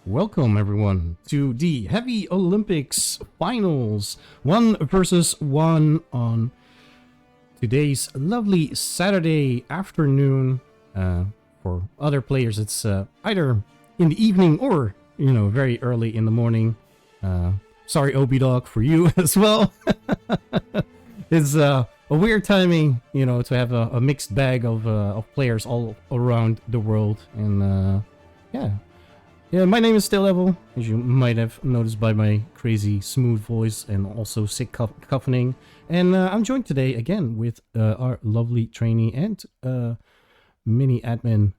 Welcome everyone to the Heavy Olympics Finals 1 versus 1 on today's lovely Saturday afternoon. For other players it's either in the evening or, very early in the morning. Sorry Obi-Dog for you as well. It's a weird timing, to have a mixed bag of players all around the world. And yeah, my name is StaleDevil, as you might have noticed by my crazy smooth voice and also sick coughing. And I'm joined today again with our lovely trainee and mini admin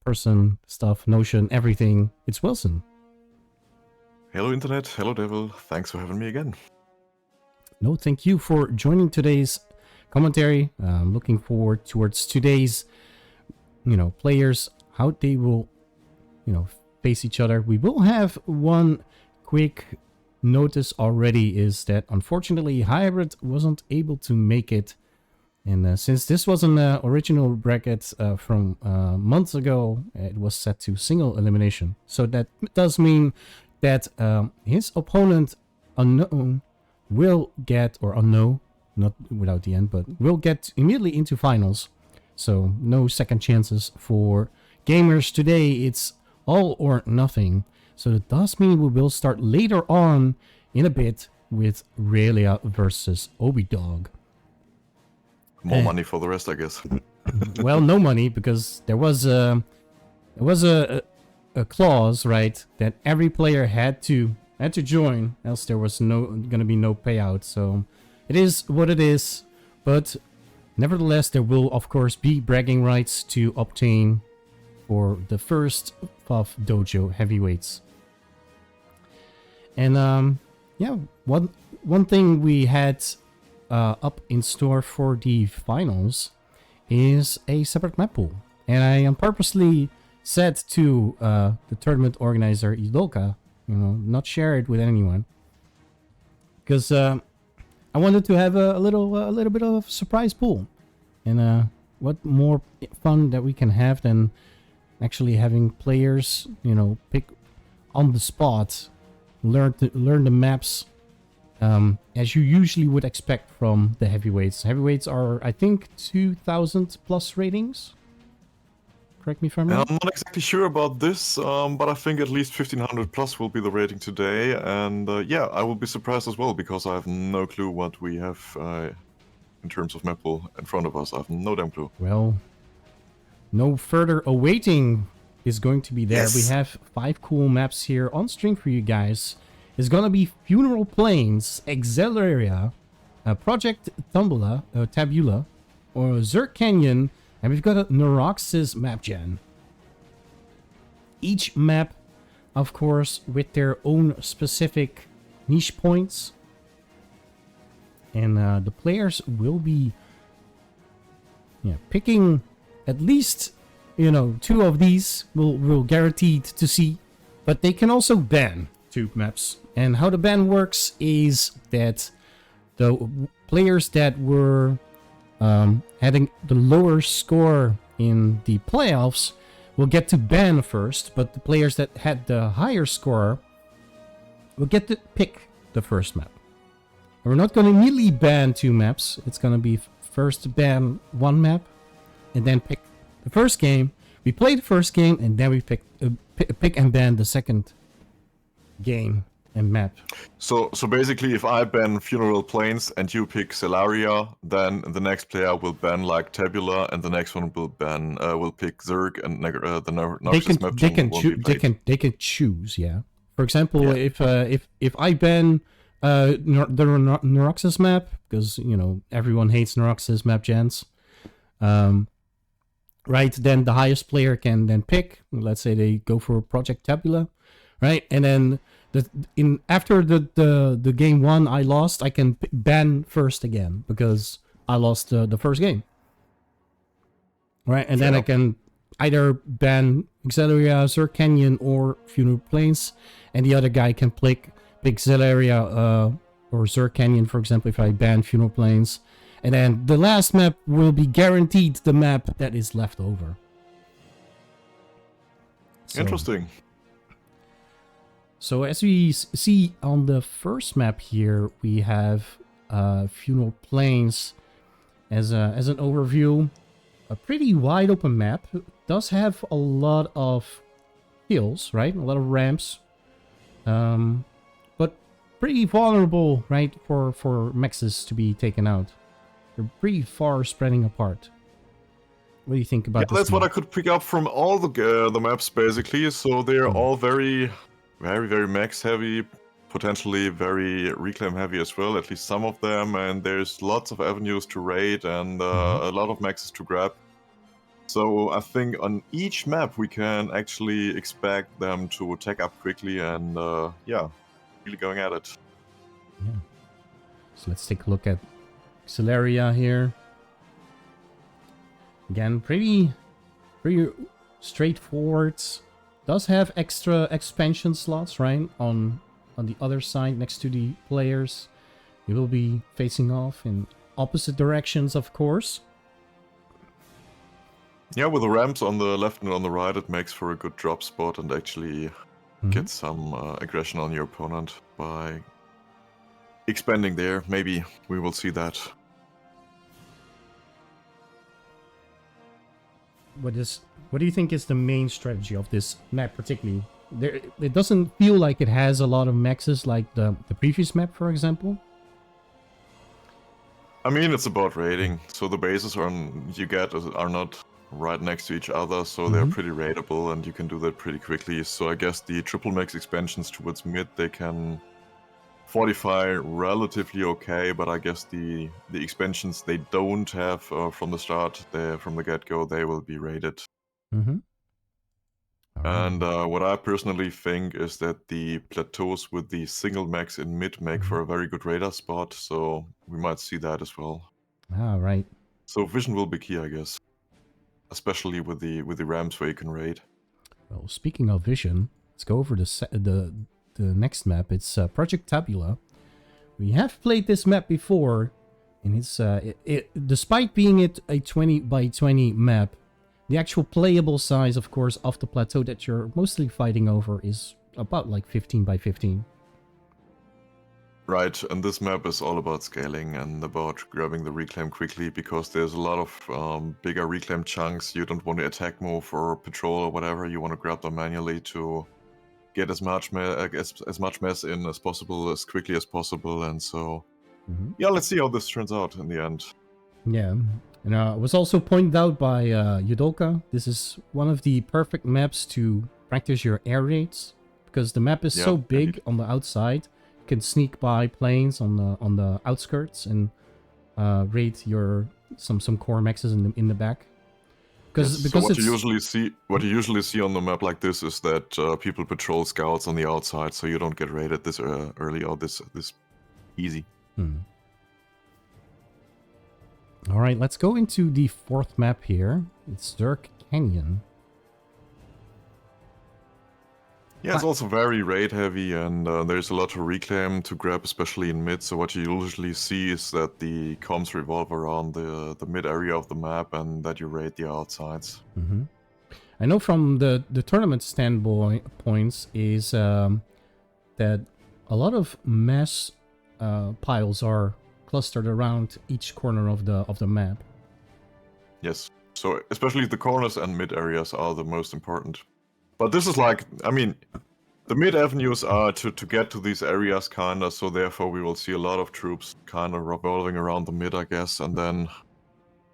person, stuff, Notion, everything. It's Wilson. Hello Internet, hello Devil, thanks for having me again. No, thank you for joining today's commentary. I'm looking forward towards today's, players, how they will, face each other. We will have one quick notice already, is that unfortunately Hybrid wasn't able to make it. And since this was an original bracket from months ago, it was set to single elimination. So that does mean that his opponent, unknown, will get, or unknown, not without the end, but will get immediately into finals. So no second chances for gamers today. It's all or nothing. So that does mean we will start later on in a bit with Relia versus Obi-Dog. More money for the rest, I guess. Well, no money, because there was a clause, right, that every player had to join, else there was gonna be no payout. So it is what it is, but nevertheless there will of course be bragging rights to obtain for the first FAF Dojo heavyweights. And yeah, one thing we had up in store for the finals is a separate map pool, and I am purposely said to the tournament organizer Idolka, not share it with anyone, because I wanted to have a little bit of a surprise pool. And what more fun that we can have than actually having players, pick on the spot, learn the maps, as you usually would expect from the heavyweights. Heavyweights are, I think, 2,000 plus ratings. Correct me if I'm wrong. I'm not exactly sure about this, but I think at least 1,500 plus will be the rating today. And yeah, I will be surprised as well, because I have no clue what we have in terms of map pool in front of us. I have no damn clue. Well, no further awaiting is going to be there. Yes. We have 5 cool maps here on stream for you guys. It's gonna be Funeral Plains, Exceleraria, Project Tabula, or Zerk Canyon, and we've got a Neuroxis map gen. Each map, of course, with their own specific niche points. And the players will be picking at least, 2 of these will guaranteed to see, but they can also ban 2 maps. And how the ban works is that the players that were having the lower score in the playoffs will get to ban first, but the players that had the higher score will get to pick the first map. And we're not going to immediately ban 2 maps. It's going to be first ban 1 map and then pick the first game. We play the first game and then we pick and ban the second game and map. So basically, if I ban Funeral Plains and you pick Celaria, then the next player will ban like Tabula, and the next one will ban will pick Zerg, and the Narcissus map they can choose. Yeah. For example, if I ban the Neuroxis map, because everyone hates Neuroxis map gens, right? Then the highest player can then pick. Let's say they go for Project Tabula, right? And then after the game 1 I lost, I can ban first again because I lost the first game, right? And then I can either ban Exceleraria, Zerk Canyon, or Funeral Plains, and the other guy can pick Exceleraria or Zerk Canyon, for example, if I ban Funeral Plains. And then the last map will be guaranteed the map that is left over. So, interesting. So as we see on the first map here, we have Funeral Plains as an overview. A pretty wide open map. It does have a lot of hills, right? A lot of ramps. But pretty vulnerable, right, for mexes to be taken out. They're pretty far spreading apart. What do you think about this? That's what I could pick up from all the maps, basically. So they're all very, very max heavy, potentially very reclaim heavy as well, at least some of them. And there's lots of avenues to raid and a lot of maxes to grab. So I think on each map we can actually expect them to attack up quickly and yeah, really going at it. Yeah. So let's take a look at Celeria here. Again, pretty straightforward. Does have extra expansion slots, right? On the other side, next to the players. You will be facing off in opposite directions, of course. Yeah, with the ramps on the left and on the right, it makes for a good drop spot and actually get some aggression on your opponent by expanding there. Maybe we will see that. What do you think is the main strategy of this map particularly? It doesn't feel like it has a lot of maxes like the previous map, for example. I mean, it's about raiding. So the bases you get are not right next to each other, so they're pretty raidable and you can do that pretty quickly. So I guess the triple max expansions towards mid, they can fortify relatively okay, but I guess the expansions they don't have from the start, from the get-go, they will be raided. And what I personally think is that the plateaus with the single max in mid make for a very good radar spot, so we might see that as well. Ah, right. So vision will be key, I guess, especially with the ramps where you can raid. Well, speaking of vision, let's go over the next map. It's Project Tabula. We have played this map before, and it's despite being a 20 by 20 map, the actual playable size, of course, of the plateau that you're mostly fighting over is about like 15 by 15. Right, and this map is all about scaling and about grabbing the reclaim quickly, because there's a lot of bigger reclaim chunks. You don't want to attack move or patrol or whatever. You want to grab them manually to get as much mess in as possible, as quickly as possible. And so, yeah, let's see how this turns out in the end. Yeah, and it was also pointed out by Yudoka. This is one of the perfect maps to practice your air raids, because the map is so big on the outside. You can sneak by planes on the outskirts and raid some core maxes in the back. Because so what you usually see on the map like this is that people patrol scouts on the outside, so you don't get raided this early or this easy. All right, let's go into the fourth map here. It's Dirk Canyon. Yeah, it's also very raid heavy, and there's a lot to reclaim to grab, especially in mid. So what you usually see is that the comms revolve around the mid area of the map, and that you raid the outsides. I know from the tournament standpoints is that a lot of mass piles are clustered around each corner of the map. Yes, so especially the corners and mid areas are the most important. But this is like, I mean, the mid avenues are to get to these areas, kinda, so therefore we will see a lot of troops kinda revolving around the mid, I guess, and then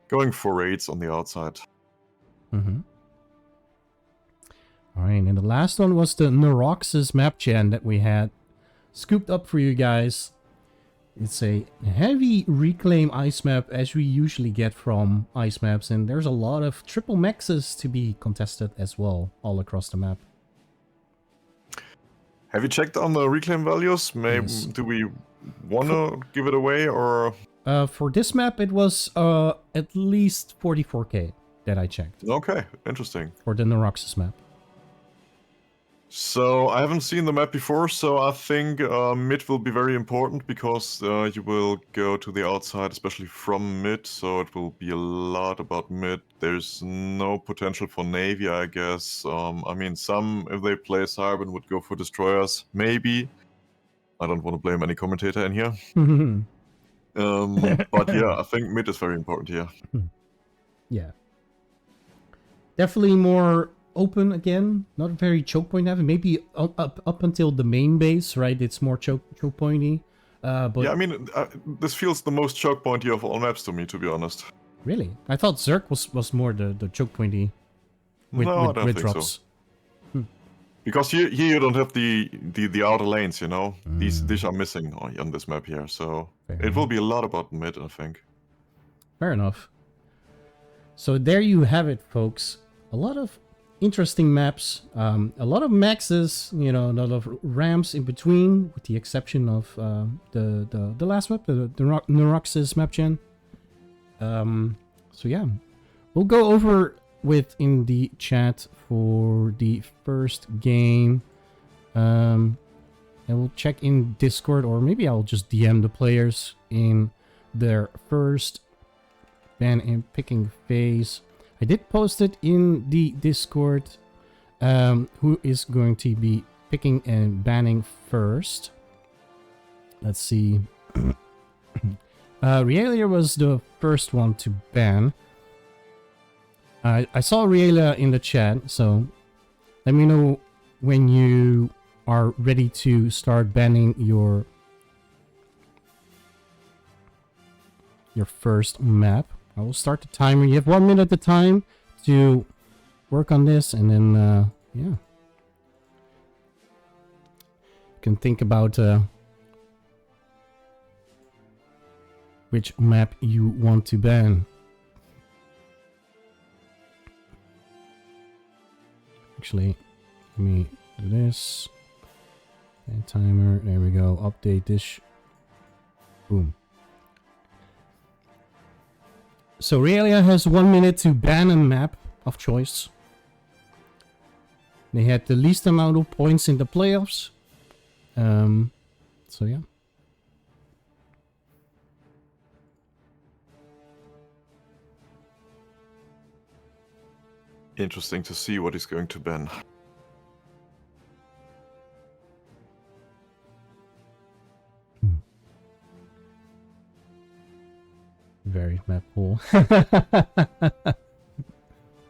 going for raids on the outside. All right, and the last one was the Neuroxis map gen that we had scooped up for you guys. It's a heavy reclaim ice map, as we usually get from ice maps, and there's a lot of triple maxes to be contested as well, all across the map. Have you checked on the reclaim values? Maybe do we want to give it away, or? For this map, it was at least 44k that I checked. Okay, interesting. For the Neuroxis map. So I haven't seen the map before, so I think mid will be very important because you will go to the outside, especially from mid, so it will be a lot about mid. There's no potential for navy, I guess. I mean, some, if they play Cybern, would go for destroyers, maybe. I don't want to blame any commentator in here. But yeah, I think mid is very important here. Yeah. Definitely more open again, not very choke point heavy. Maybe up until the main base, right? It's more choke pointy. But yeah, I mean, this feels the most choke pointy of all maps to me, to be honest. Really, I thought Zerk was more the choke pointy. With, no, I don't think drops. So. Because here you don't have the outer lanes, you know. These are missing on this map here, so it will be a lot about mid, I think. Fair enough. So there you have it, folks. A lot of interesting maps, a lot of maxes, you know, a lot of ramps in between, with the exception of the last map, the Neuroxis map gen. So yeah, we'll go over with in the chat for the first game. And we'll check in Discord, or maybe I'll just DM the players in their first ban and picking phase. I did post it in the Discord, who is going to be picking and banning first. Let's see. Realia was the first one to ban. I saw Realia in the chat, so let me know when you are ready to start banning your first map. I will start the timer. You have 1 minute at a time to work on this, and then yeah, you can think about which map you want to ban. Actually, let me do this. And timer. There we go. Update this. Boom. So Realia has 1 minute to ban a map of choice. They had the least amount of points in the playoffs. So yeah. Interesting to see what he's going to ban. Very map pool.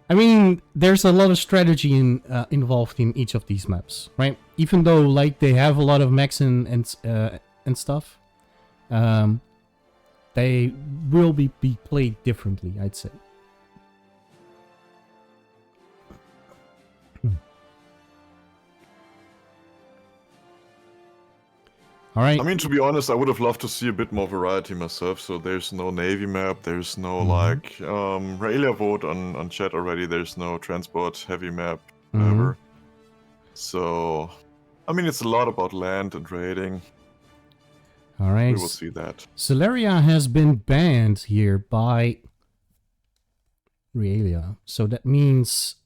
I mean, there's a lot of strategy involved in each of these maps, right? Even though like they have a lot of mechs and stuff, they will be played differently, I'd say. All right. I mean, to be honest, I would have loved to see a bit more variety myself. So there's no navy map. There's no like Realia vote on chat already. There's no transport heavy map ever. So, I mean, it's a lot about land and raiding. All right. We will see that. Celeria has been banned here by Realia. So that means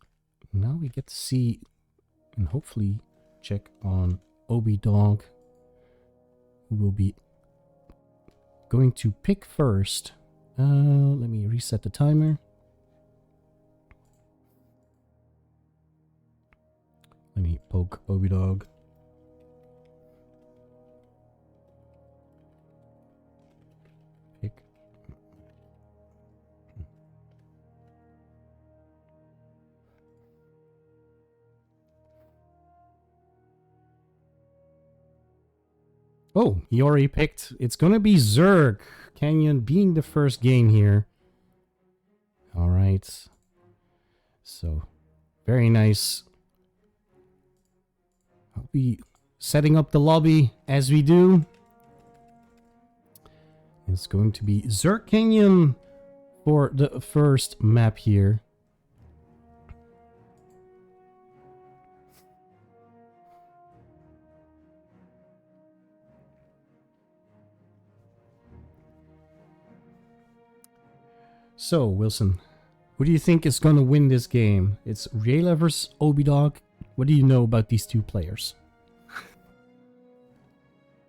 now we get to see and hopefully check on Obi Dog, who will be going to pick first. Let me reset the timer. Let me poke Obi Dog. Pick. Oh, he already picked. It's gonna be Zerg Canyon being the first game here. All right. So, very nice. I'll be setting up the lobby as we do. It's going to be Zerg Canyon for the first map here. So, Wilson, who do you think is going to win this game? It's Realia versus Obi Dog. What do you know about these two players?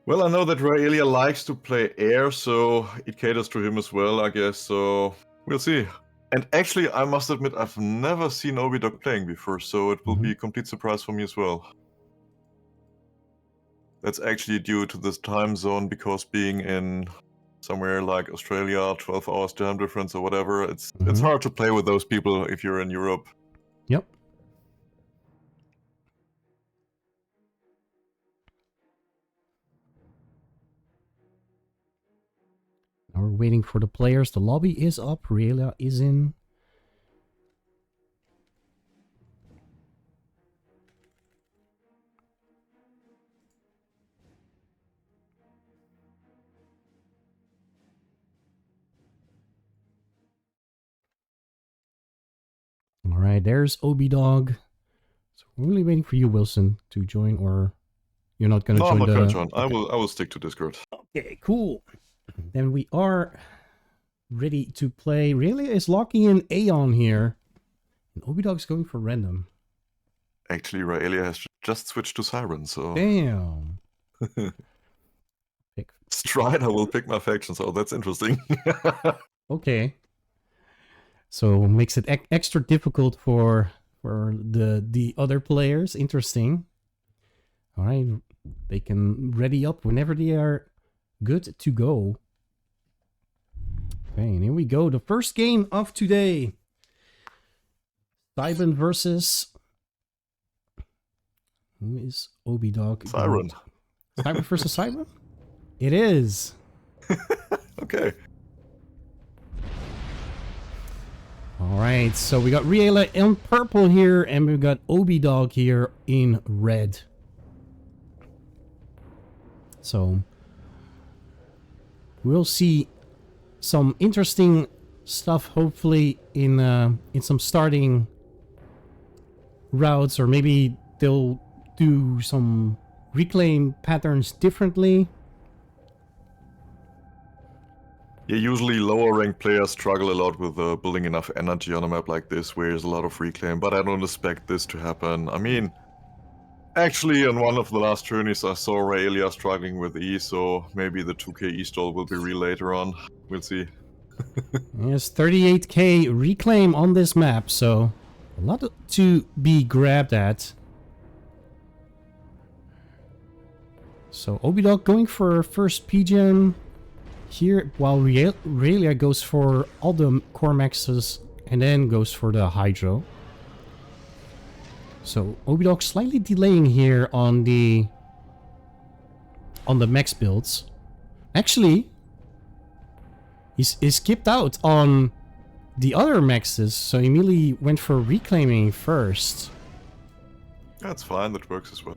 Well, I know that Raelia likes to play air, so it caters to him as well, I guess. So we'll see. And actually, I must admit, I've never seen Obidog playing before, so it will be a complete surprise for me as well. That's actually due to this time zone, because being in somewhere like Australia, 12 hours time difference or whatever, it's hard to play with those people if you're in Europe. Yep. Now we're waiting for the players. The lobby is up. Raelia is in. All right, there's Obidog. So we're really waiting for you, Wilson, to join, or you're not going to join? No, I'm not going to join. Okay. I will stick to Discord. Okay, cool. Then we are ready to play. Raelia is locking in Aeon here. And Obidog's going for random. Actually, Raelia has just switched to Siren, so... Damn. Strider will pick my faction, so that's interesting. Okay. So makes it extra difficult for the other players. Interesting. All right, they can ready up whenever they are good to go. Okay, and here we go. The first game of today. Siren versus... Who is Obidog? Siren. Siren versus Siren? It is. Okay. All right, so we got Raelia in purple here, and we've got Obidog here in red. So we'll see some interesting stuff, hopefully, in some starting routes, or maybe they'll do some reclaim patterns differently. Yeah, usually lower ranked players struggle a lot with building enough energy on a map like this, where there's a lot of reclaim, but I don't expect this to happen. I mean, actually, on one of the last tourneys, I saw Raelia struggling with E, so maybe the 2k E stall will be real later on. We'll see. Yes, 38k reclaim on this map, so a lot to be grabbed at. So Obidog going for first P-Gen here, while Raelia goes for all the core maxes and then goes for the Hydro. So Obidog slightly delaying here on the max builds. Actually, he skipped out on the other maxes, so he immediately went for reclaiming first. That's fine, that works as well.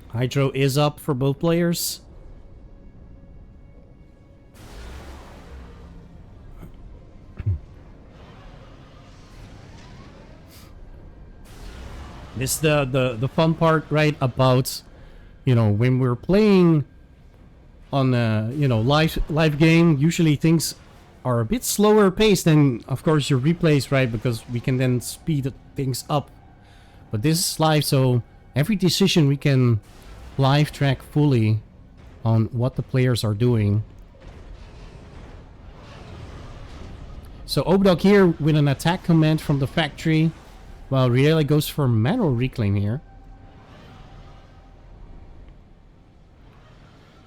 Hydro is up for both players. This is the fun part, right? About, you know, when we're playing on a, you know, live game, usually things are a bit slower paced than, of course, your replays, right? Because we can then speed things up. But this is live, so every decision we can live track fully on what the players are doing. So Obidog here with an attack command from the factory, while Raelia goes for manual reclaim here.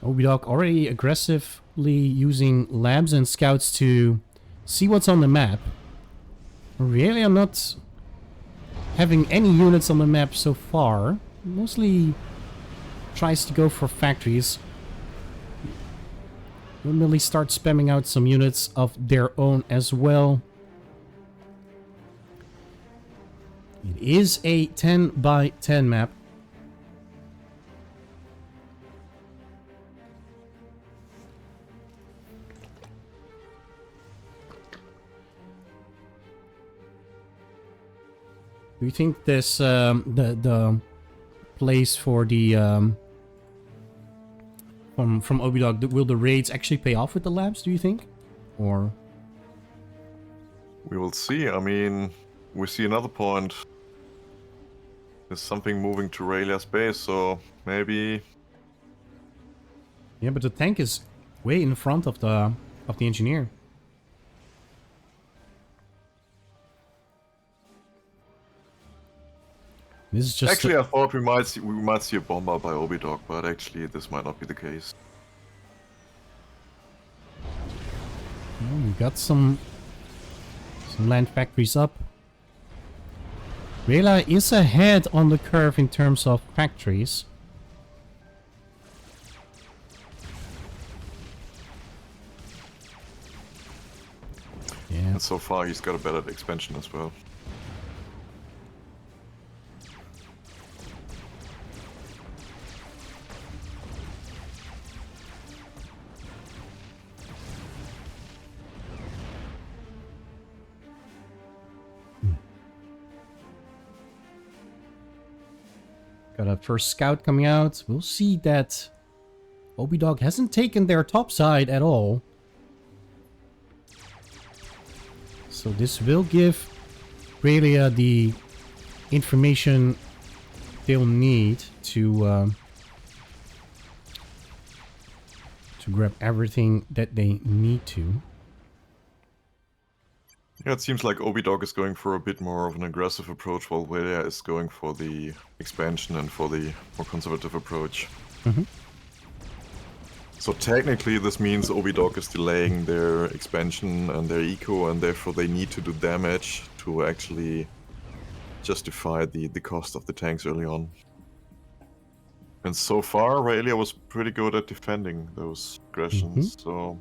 Obidog already aggressively using labs and scouts to see what's on the map. Raelia not having any units on the map so far. Mostly tries to go for factories. Normally start spamming out some units of their own as well. It is a 10 by 10 map. Do you think this the place for the from Obidog, will the raids actually pay off with the labs, do you think? Or we will see. I mean, we see another point There's something moving to Raylia's base, so maybe... Yeah, but the tank is way in front of the engineer. This is just Actually, I thought we might see a bomber by Obidog, but actually this might not be the case. well, we got some land factories up. Raylia is ahead on the curve in terms of factories. Yeah. And so far he's got a better expansion as well. Got a first scout coming out. We'll see that Obidog hasn't taken their top side at all. So this will give Raylia the information they'll need to grab everything that they need to. Yeah, it seems like Obidog is going for a bit more of an aggressive approach, while Raylia is going for the expansion and for the more conservative approach. Mm-hmm. So technically this means Obidog is delaying their expansion and their eco, and therefore they need to do damage to actually justify the cost of the tanks early on. And so far Raylia was pretty good at defending those aggressions, so...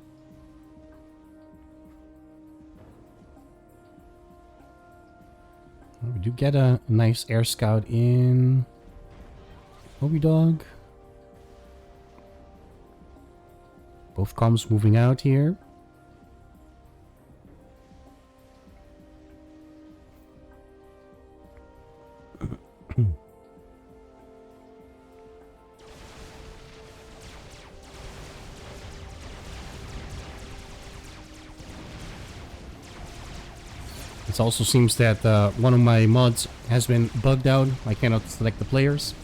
We do get a nice air scout in Obidog. Both comms moving out here. It also seems that one of my mods has been bugged out. I cannot select the players.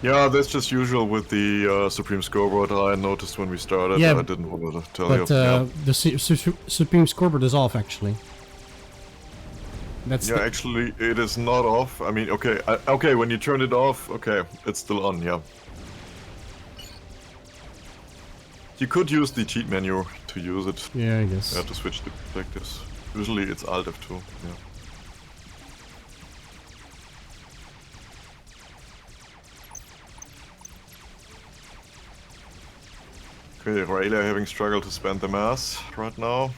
Yeah, that's just usual with the Supreme Scoreboard. I noticed when we started. Yeah, I didn't want to tell but you. Yeah. the Supreme Scoreboard is off, actually. That's Yeah, actually, it is not off. I mean, okay, okay, when you turn it off, okay, it's still on, yeah. You could use the cheat menu to use it. Yeah, I guess. Yeah, to switch the perspectives. Usually it's Alt F2, yeah. Okay, Raylia having struggled to spend the mass right now.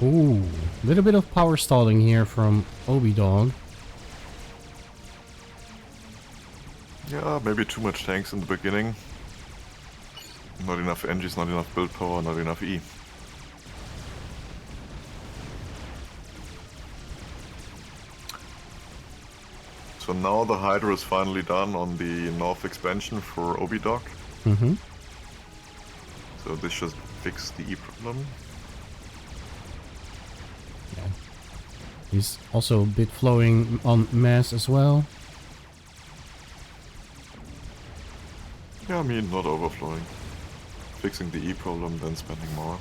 Ooh, a little bit of power stalling here from Obidog. Yeah, maybe too much tanks in the beginning. Not enough engines, not enough build power, not enough E. So now the Hydra is finally done on the north expansion for Obidog. Mm-hmm. So this should fix the E problem. Yeah. He's also a bit flowing on mass as well. Yeah, I mean, not overflowing. Fixing the E problem, then spending more.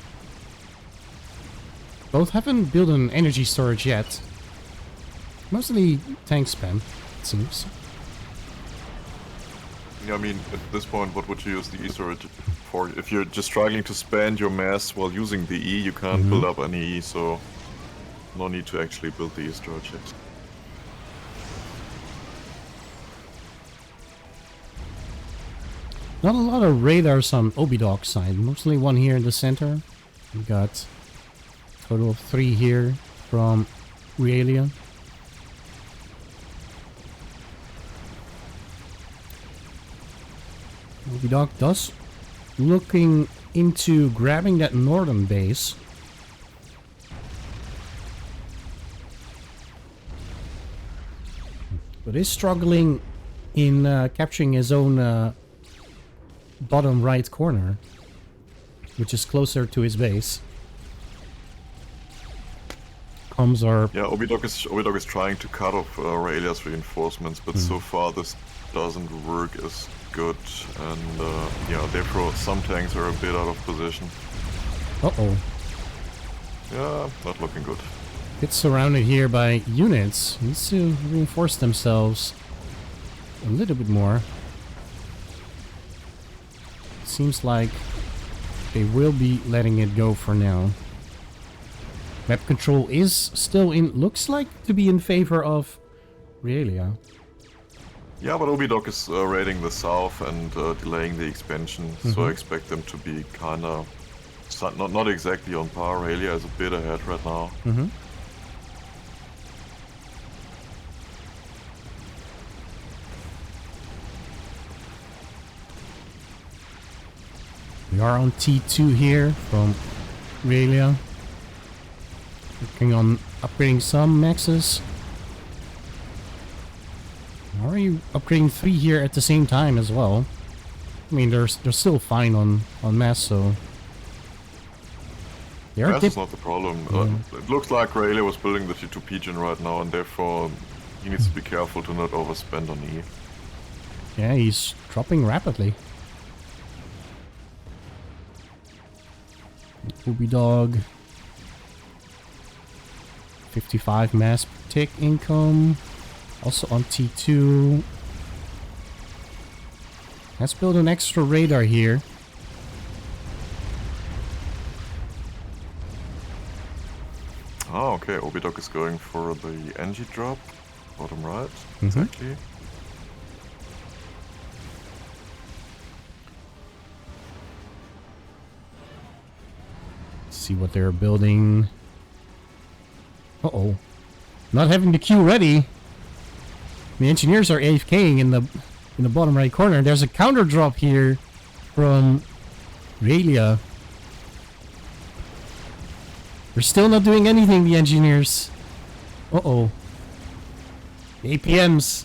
Both haven't built an energy storage yet. Mostly tank spam, it seems. Yeah, I mean, at this point, what would you use the E storage for? If you're just struggling to spend your mass while using the E, you can't build up any E, so no need to actually build the E storage yet. Not a lot of radars on Obidog side, mostly one here in the center. We got a total of 3 here from Raylia. Obidog does looking into grabbing that northern base. But is struggling in capturing his own bottom right corner. which is closer to his base. Comms are... Yeah, Obidog is trying to cut off Raelia's reinforcements, but so far this doesn't work as good, and yeah, therefore some tanks are a bit out of position. Uh-oh. Yeah, not looking good. It's surrounded here by units. Needs to reinforce themselves a little bit more. Seems like they will be letting it go for now. Map control is still in... looks like to be in favor of Realia. Yeah, but Obidog is raiding the south and delaying the expansion, so I expect them to be kinda... not exactly on par. Realia is a bit ahead right now. We are on T2 here from Realia. Working on upgrading some maxes. How are you upgrading 3 here at the same time as well? I mean, they're still fine on mass, so... Mass is not the problem. It looks like Realia was building the T2 Pigeon right now, and therefore he needs to be careful to not overspend on E. Yeah, he's dropping rapidly. Obidog. 55 mass per tick income. Also on T2. Let's build an extra radar here. Oh, okay. Obidog is going for the NG drop. Bottom right. Exactly. See what they're building. Uh-oh. Not having the queue ready. The engineers are AFKing in the bottom right corner. There's a counter drop here from Realia. They're still not doing anything, the engineers. Uh-oh. The APMs.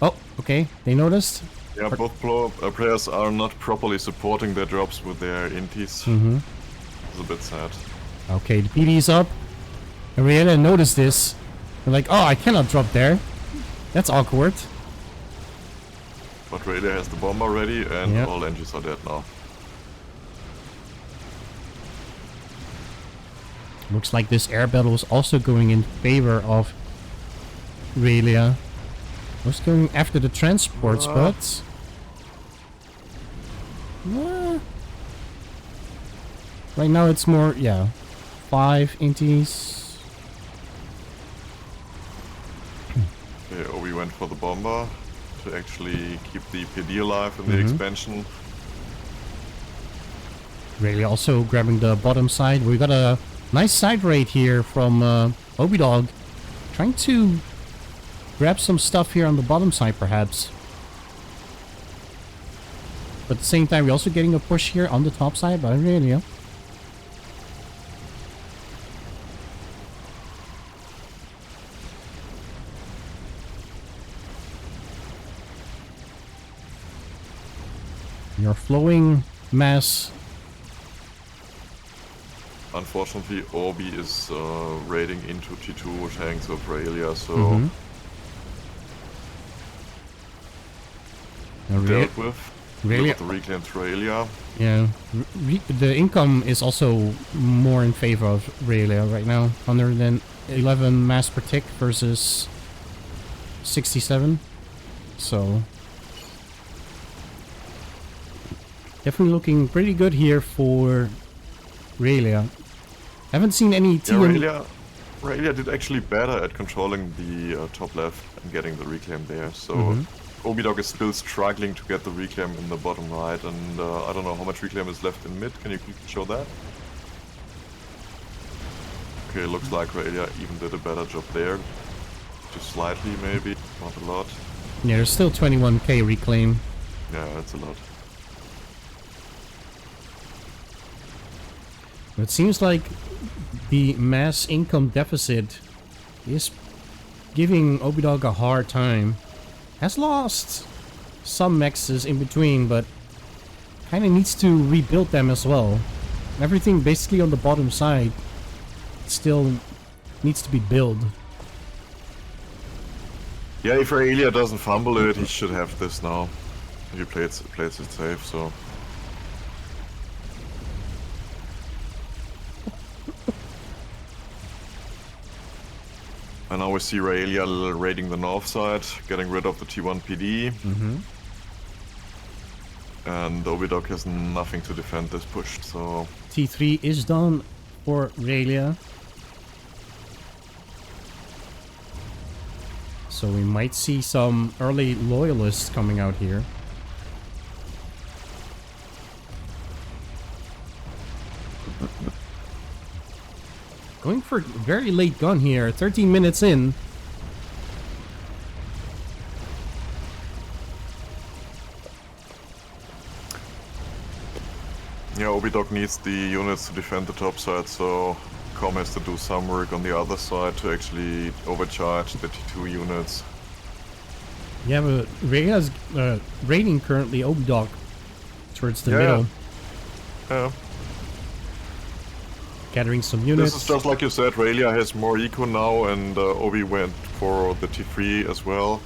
Oh, okay. They noticed. Yeah, both players are not properly supporting their drops with their intis. It's a bit sad. Okay, the PD's up. And Realia noticed this. They're like, oh, I cannot drop there. That's awkward. But Realia has the bomber ready, and all engines are dead now. Looks like this air battle is also going in favor of Realia. I was going after the transports, but... right now it's more, 5 inties. Okay, Obi went for the bomber to actually keep the PD alive in the expansion. Realia also grabbing the bottom side. We got a nice side raid here from Obidog. Trying to grab some stuff here on the bottom side, perhaps. But at the same time, we're also getting a push here on the top side by Realia. Your flowing mass. Unfortunately, Obi is raiding into T2 tanks of Realia, so dealt with. Realia. The reclaimed Realia. Yeah, the income is also more in favor of Realia right now. 111 mass per tick versus 67. So definitely looking pretty good here for Realia. Haven't seen any TM... Yeah, Realia did actually better at controlling the top left and getting the reclaim there, so Obidog is still struggling to get the reclaim in the bottom right, and I don't know how much reclaim is left in mid. Can you quickly show that? Okay, looks like Realia even did a better job there. Just slightly maybe, not a lot. Yeah, there's still 21k reclaim. Yeah, that's a lot. It seems like the mass income deficit is giving Obidog a hard time. Has lost some maxes in between, but kind of needs to rebuild them as well. Everything basically on the bottom side still needs to be built. Yeah, if Aurelia doesn't fumble it, he should have this now. If he plays it safe, so... And now we see Aurelia raiding the north side, getting rid of the T1 PD. And Obidok has nothing to defend this push, so... T3 is done for Aurelia. So we might see some early loyalists coming out here. Going for a very late gun here, 13 minutes in. Yeah, Obidok needs the units to defend the top side, so Com has to do some work on the other side to actually overcharge the T2 units. Yeah, but Rhea's raiding currently Obidok towards the middle. Yeah. Gathering some units. This is just like you said, Aurelia has more eco now, and Obi went for the T3 as well.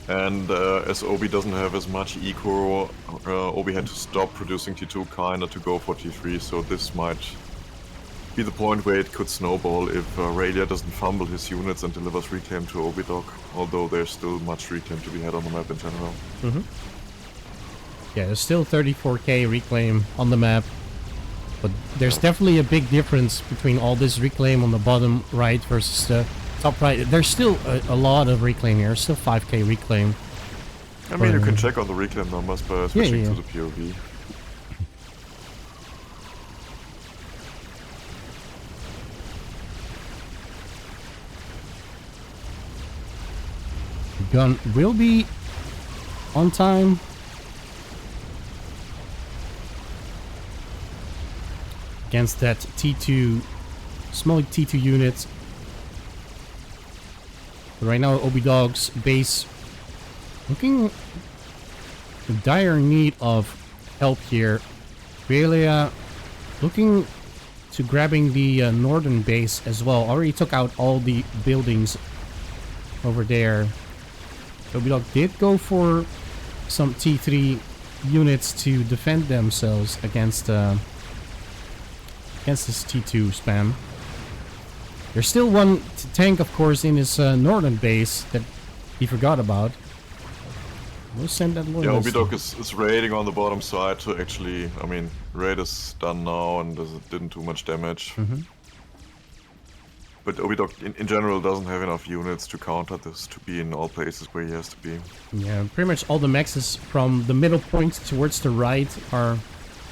And as Obi doesn't have as much eco, Obi had to stop producing T2 kinda to go for T3, so this might be the point where it could snowball if Aurelia doesn't fumble his units and delivers reclaim to Obidok, although there's still much reclaim to be had on the map in general. Yeah, there's still 34k reclaim on the map, but there's definitely a big difference between all this reclaim on the bottom right versus the top right. There's still a lot of reclaim here, still 5k reclaim. I mean, you can check on the reclaim numbers, but switching to the POV. Gun will be on time. Against that T2, small T2 unit. But right now, Obidog's base looking in dire need of help here. Aurelia looking to grabbing the northern base as well. Already took out all the buildings over there. Obidog did go for some T3 units to defend themselves against this T2 spam. There's still one tank, of course, in his northern base that he forgot about. We'll send that one. Yeah, Obidog is raiding on the bottom side to actually, I mean, raid is done now and didn't do much damage. But Obidog in general doesn't have enough units to counter this to be in all places where he has to be. Yeah, pretty much all the maxes from the middle point towards the right are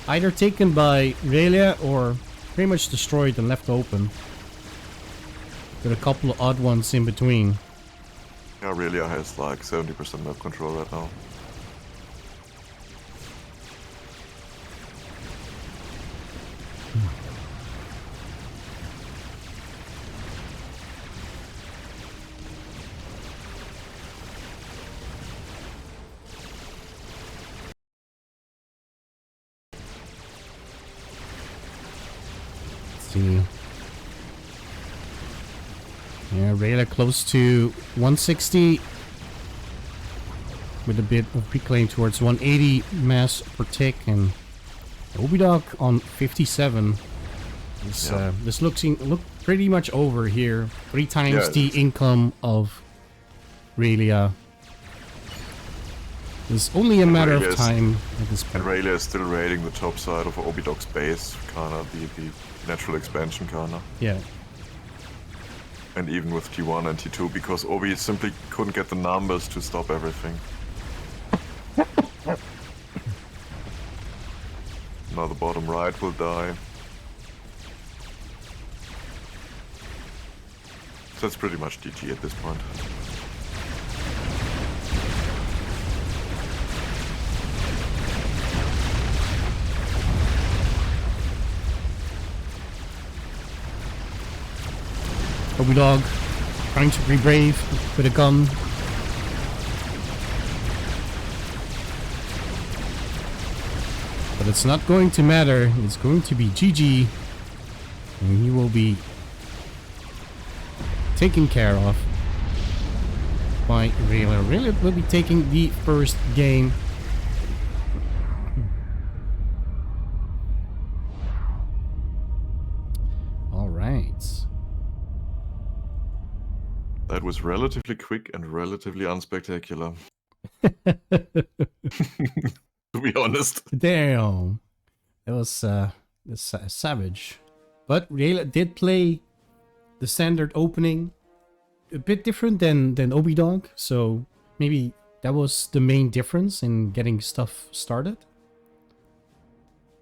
either taken by Aurelia or pretty much destroyed and left open. With a couple of odd ones in between. Yeah, Aurelia has like 70% map control right now. Let's see. Yeah, Aurelia close to 160 with a bit of reclaim towards 180 mass per tick, and Obidog on 57. This looks pretty much over here. 3 times the income of Aurelia. It's only a matter of time at this point. Aurelia is still raiding the top side of Obidog's base, kinda the natural expansion kinda. Yeah. And even with T1 and T2, because Obi simply couldn't get the numbers to stop everything. Now the bottom right will die. So that's pretty much GG at this point. Obidog trying to be brave with a gun. But it's not going to matter. It's going to be GG. And he will be taken care of by Rayla. Rayla will be taking the first game. All right. That was relatively quick and relatively unspectacular. To be honest. Damn. That was savage. But Rayla did play the standard opening a bit different than Obidog, so maybe that was the main difference in getting stuff started.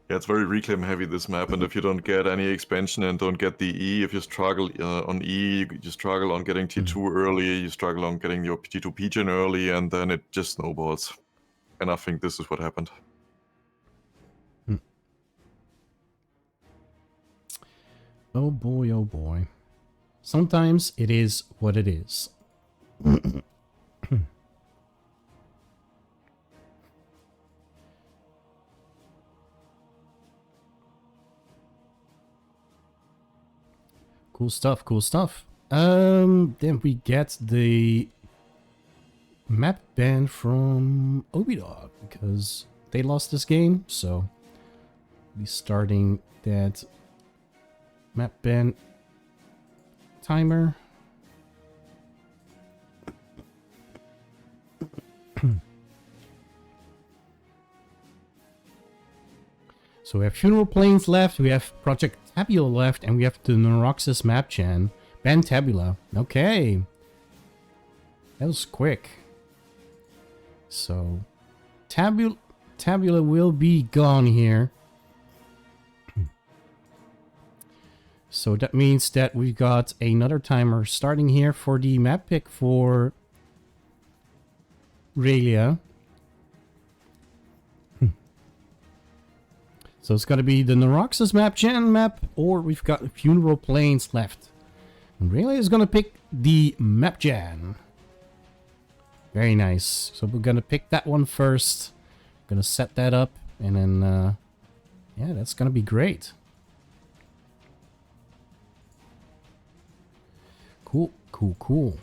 Yeah, it's very reclaim heavy, this map, and if you don't get any expansion and don't get the E, if you struggle on E, you struggle on getting T2 early, you struggle on getting your T2 PGen early, and then it just snowballs. And I think this is what happened. Oh boy, oh boy. Sometimes it is what it is. Cool stuff, cool stuff. Then we get the map ban from Obidog because they lost this game, so we'll be starting that map ban timer. So we have Funeral Plains left, we have Project Tabula left, and we have the Neuroxis map gen. Ban Tabula. Okay. That was quick. So Tabula will be gone here. So that means that we've got another timer starting here for the map pick for Relia. So it's got to be the Neuroxis map, gen map, or we've got Funeral Plains left. And Relia is going to pick the map gen. Very nice. So we're going to pick that one first. Going to set that up, and then, yeah, that's going to be great. Cool, cool, cool.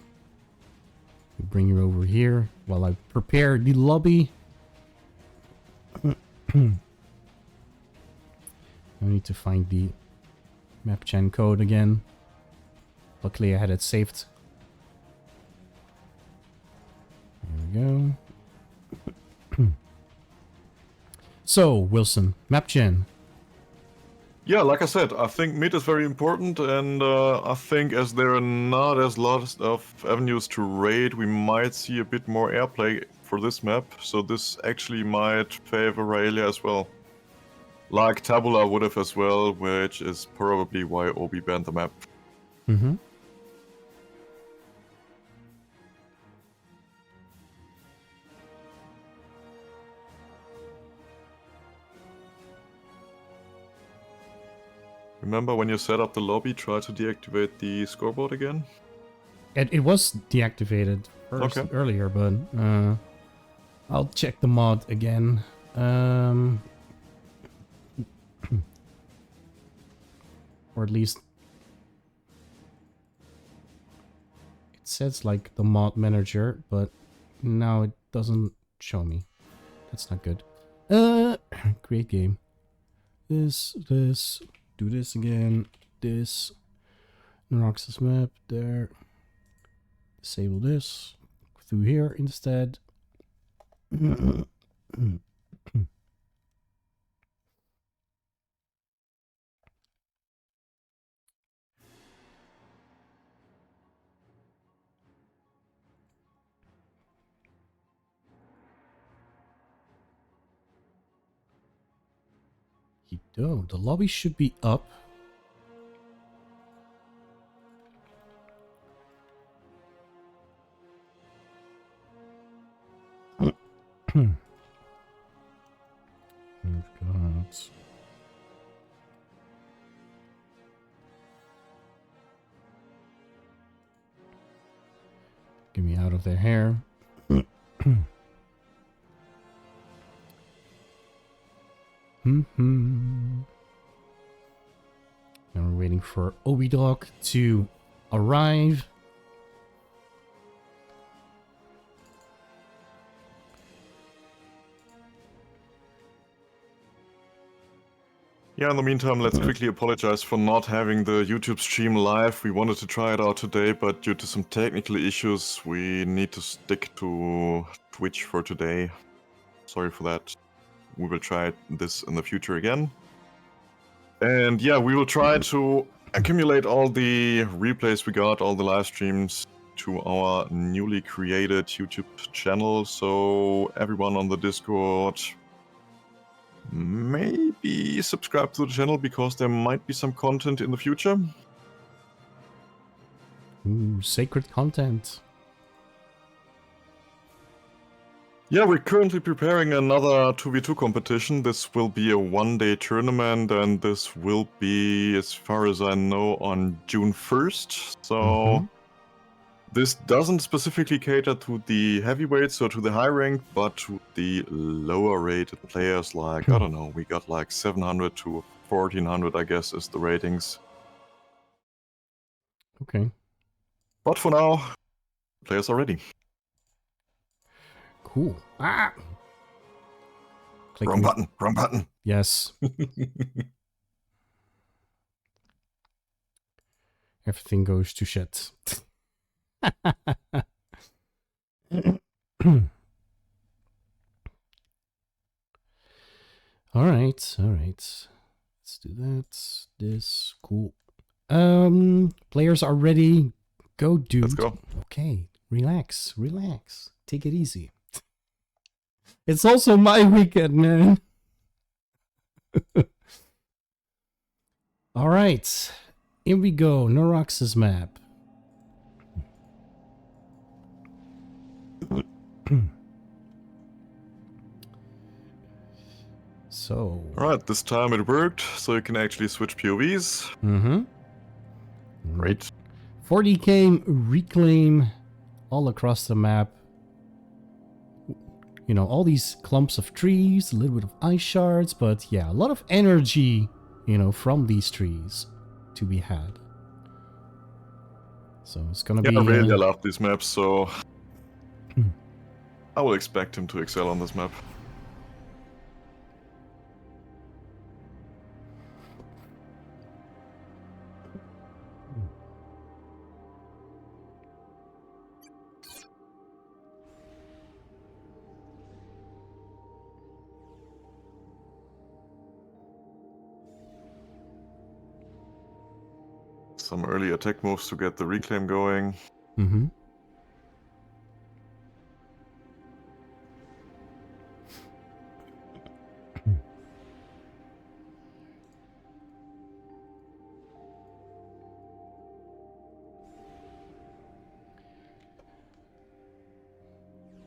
Bring you over here while I prepare the lobby. I need to find the map gen code again. Luckily I had it saved. There we go. So, Wilson, map gen. Yeah, like I said, I think mid is very important, and I think as there are not as lot of avenues to raid, we might see a bit more airplay for this map, so this actually might favor Aurelia as well. Like Tabula would have as well, which is probably why Obi banned the map. Mm-hmm. Remember when you set up the lobby, try to deactivate the scoreboard again? It was deactivated first earlier, but I'll check the mod again. Or at least it says like the mod manager, but now it doesn't show me. That's not good. Create game. This, do this again. This, Neuroxis map there. Disable this through here instead. Judo. The lobby should be up. We've got... Get me out of their hair. And we're waiting for Obi-Dog to arrive. Yeah, in the meantime, let's quickly apologize for not having the YouTube stream live. We wanted to try it out today, but due to some technical issues, we need to stick to Twitch for today. Sorry for that. We will try this in the future again. And yeah, we will try to accumulate all the replays we got, all the live streams, to our newly created YouTube channel. So everyone on the Discord, maybe subscribe to the channel because there might be some content in the future. Ooh, sacred content. Yeah, we're currently preparing another 2v2 competition. This will be a one-day tournament, and this will be, as far as I know, on June 1st. So this doesn't specifically cater to the heavyweights or to the high rank, but to the lower rated players. Like, I don't know, we got like 700 to 1400, I guess, is the ratings. Okay. But for now, players are ready. Cool. Ah! Wrong button, wrong button. Yes. Everything goes to shit. All right. Let's do that. This cool. Players are ready. Go, dude. Let's go. Okay, relax. Take it easy. It's also my weekend, man. All right, here we go. Norox's map. So. All right, this time it worked, so you can actually switch POVs. Great. 40k reclaim all across the map. You know, all these clumps of trees, a little bit of ice shards, but yeah, a lot of energy, you know, from these trees to be had. So it's gonna be... Yeah, really, I love these maps, so I will expect him to excel on this map. Some early attack moves to get the reclaim going.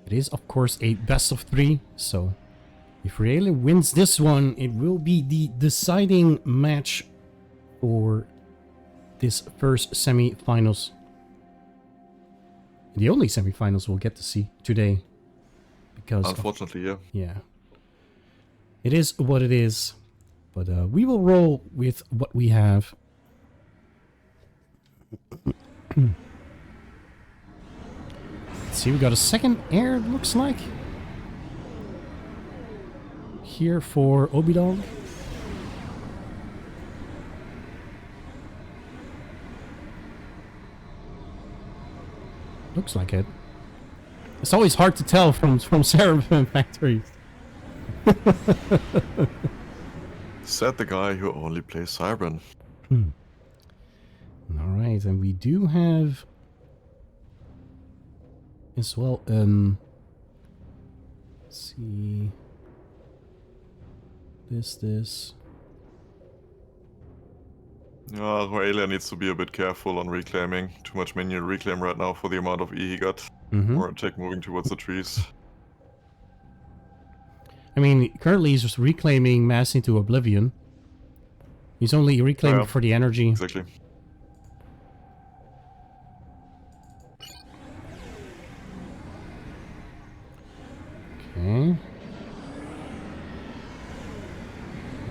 It is, of course, a best of 3, so if Reale wins this one, it will be the deciding match for this first semi-finals. The only semi-finals we'll get to see today. Because unfortunately, yeah. It is what it is. But we will roll with what we have. Let's see, we got a second air, it looks like. Here for Obi-Dog. Looks like it. It's always hard to tell from Seraphim factories. Said the guy who only plays Cybran. Alright, and we do have as well, let's see, this. Yeah, Raelia needs to be a bit careful on reclaiming. Too much manual reclaim right now for the amount of E he got. Or attack moving towards the trees. I mean, currently he's just reclaiming mass into oblivion. He's only reclaiming for the energy. Exactly. Okay.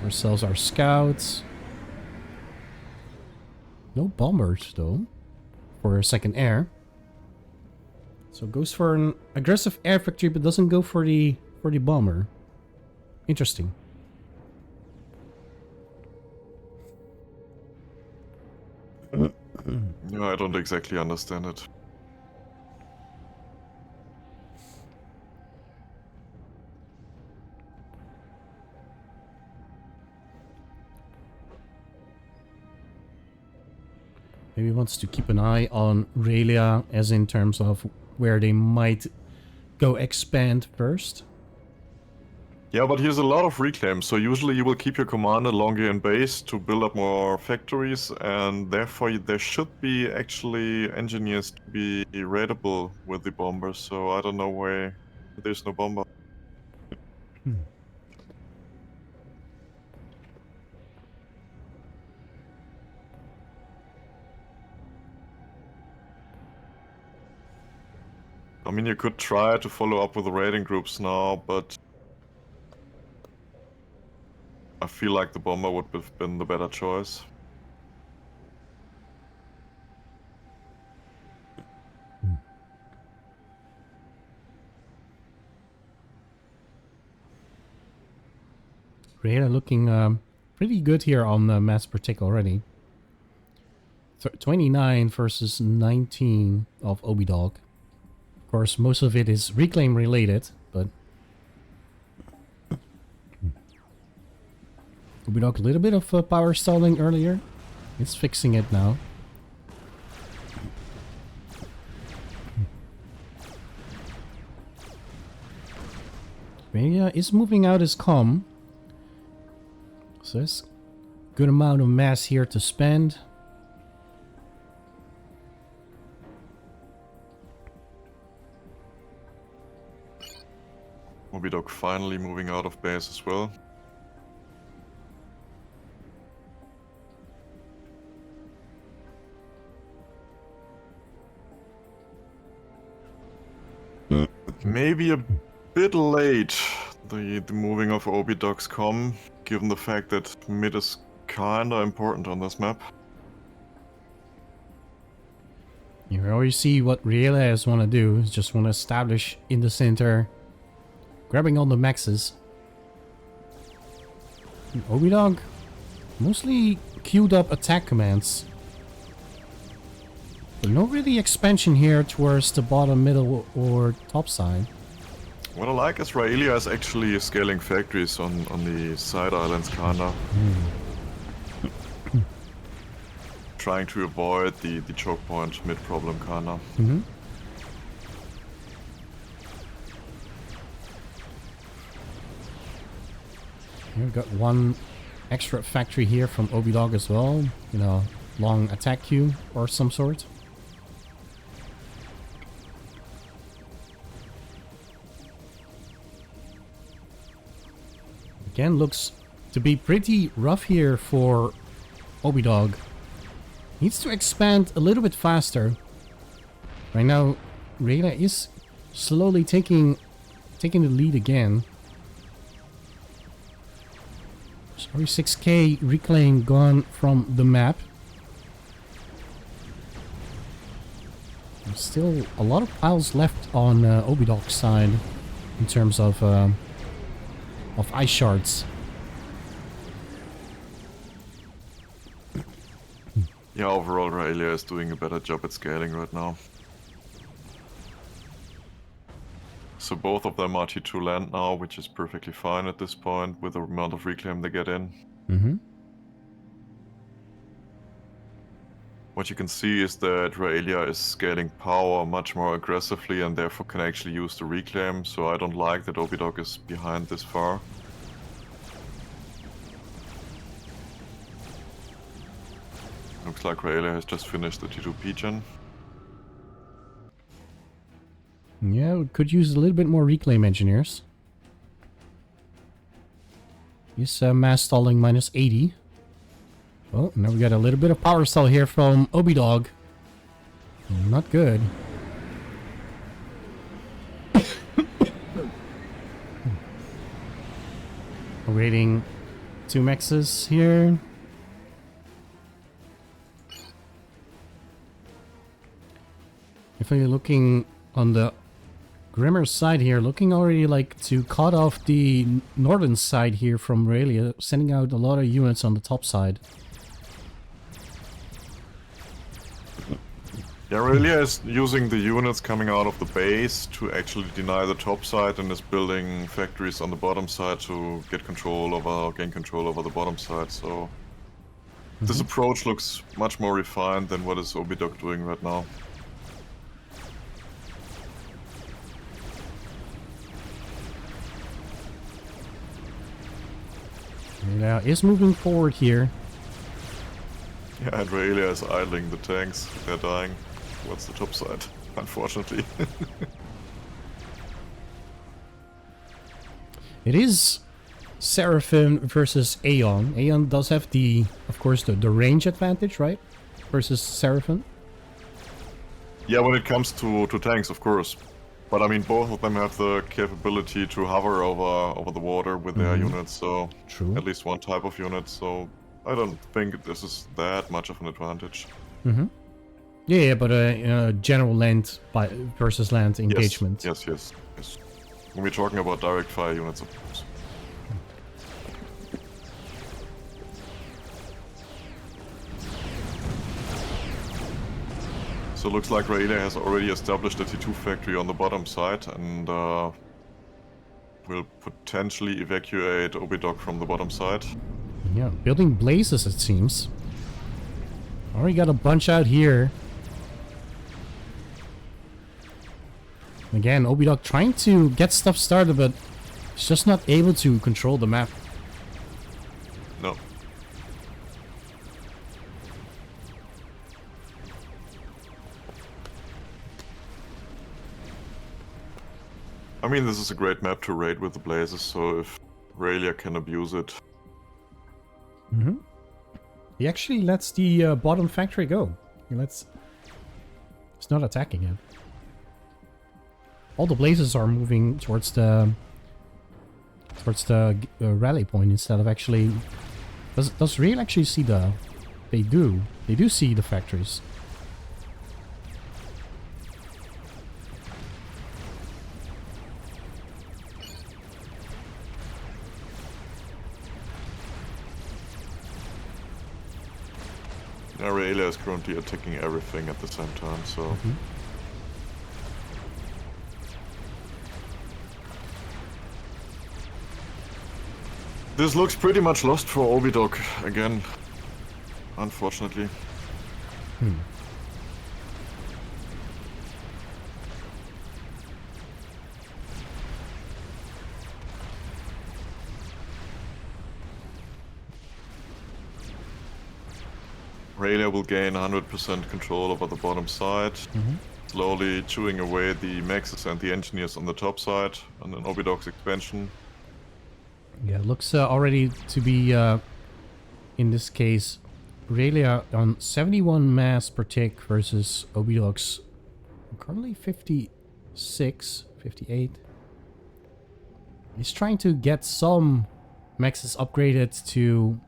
ourselves our scouts. No bombers though for a second air. So goes for an aggressive air victory, but doesn't go for the bomber. Interesting. No, I don't exactly understand it. Maybe he wants to keep an eye on Relia, as in terms of where they might go expand first. Yeah, but here's a lot of reclaims, so usually you will keep your commander longer in base to build up more factories, and therefore there should be actually engineers to be raidable with the bombers, so I don't know why there's no bomber. I mean, you could try to follow up with the raiding groups now, but I feel like the bomber would have been the better choice. Relia looking pretty good here on the mass per tick already. 29 versus 19 of Obidog. Of course, most of it is reclaim related, but Obidog a little bit of power stalling earlier. It's fixing it now. Relia is moving out his comm. So there's a good amount of mass here to spend. Obidog finally moving out of base as well. Maybe a bit late, the moving of Obidog's comm, given the fact that mid is kinda important on this map. You always see what Realias want to do, is just want to establish in the center, grabbing all the maxes. Obidog mostly queued up attack commands. But no really expansion here towards the bottom, middle, or top side. What I like is Raelia is actually scaling factories on the side islands, kinda. Trying to avoid the choke point mid problem, kinda. We've got one extra factory here from Obidog as well. You know, long attack queue or some sort. Again, looks to be pretty rough here for Obidog. Needs to expand a little bit faster. Right now, Reila is slowly taking the lead again. Sorry, 6k reclaim gone from the map. There's still a lot of piles left on Obidog's side in terms of ice shards. Yeah, overall Raelia is doing a better job at scaling right now. So both of them are T2 land now, which is perfectly fine at this point with the amount of reclaim they get in. What you can see is that Raelia is scaling power much more aggressively and therefore can actually use the reclaim, so I don't like that Obidog is behind this far. Looks like Raelia has just finished the T2 P-Gen. Yeah, we could use a little bit more reclaim engineers. He's mass stalling minus 80. Oh, now we got a little bit of power stall here from Obidog. Not good. Awaiting 2 mexes here. If you're looking on the Grimmer side here, looking already like to cut off the northern side here from Aurelia, sending out a lot of units on the top side. Yeah, Aurelia is using the units coming out of the base to actually deny the top side and is building factories on the bottom side to get control over, gain control over the bottom side. So this approach looks much more refined than what is Obidok doing right now. Aurelia is moving forward here. Yeah, and Aurelia is idling the tanks. They're dying towards the top side, unfortunately. It is Seraphim versus Aeon. Aeon does have the, of course, the range advantage, right? Versus Seraphim. Yeah, when it comes to tanks, of course. But I mean, both of them have the capability to hover over the water with their units, so True. at least one type of unit, so I don't think this is that much of an advantage. Yeah, but general land versus land engagement. Yes. When we're talking about direct fire units, of course. So it looks like Rayleigh has already established a T2 factory on the bottom side and will potentially evacuate Obidok from the bottom side. Yeah, building blazes, it seems. Already got a bunch out here. Again, Obidok trying to get stuff started, but he's just not able to control the map. No. I mean, this is a great map to raid with the blazes, so if Rayleigh can abuse it. He actually lets the bottom factory go. It's not attacking him. All the blazes are moving towards the rally point instead of actually. Does Real actually see the? They do see the factories. Rayleigh is currently attacking everything at the same time, so... This looks pretty much lost for Obidok again, unfortunately. Rayleigh will gain 100% control over the bottom side, slowly chewing away the mexes and the engineers on the top side, and then Obidok's expansion. Yeah, looks already to be, in this case, Rayleigh on 71 mass per tick versus Obidok's currently 56, 58. He's trying to get some mexes upgraded to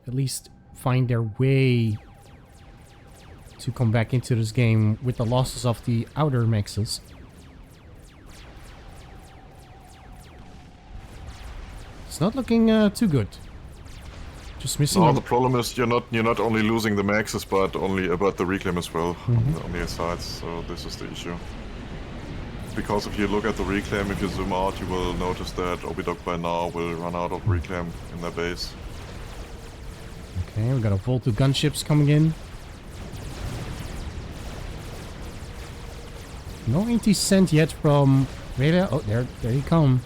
at least find their way to come back into this game with the losses of the outer mexes. It's not looking too good. Just missing. No, the problem is you're not only losing the maxes, but the reclaim as well on the sides. So this is the issue. Because if you look at the reclaim, if you zoom out, you will notice that Obidok by now will run out of reclaim in their base. Okay, we got a Volt 2 gunships coming in. No anti-scent yet from Rayleigh. Oh, there you come.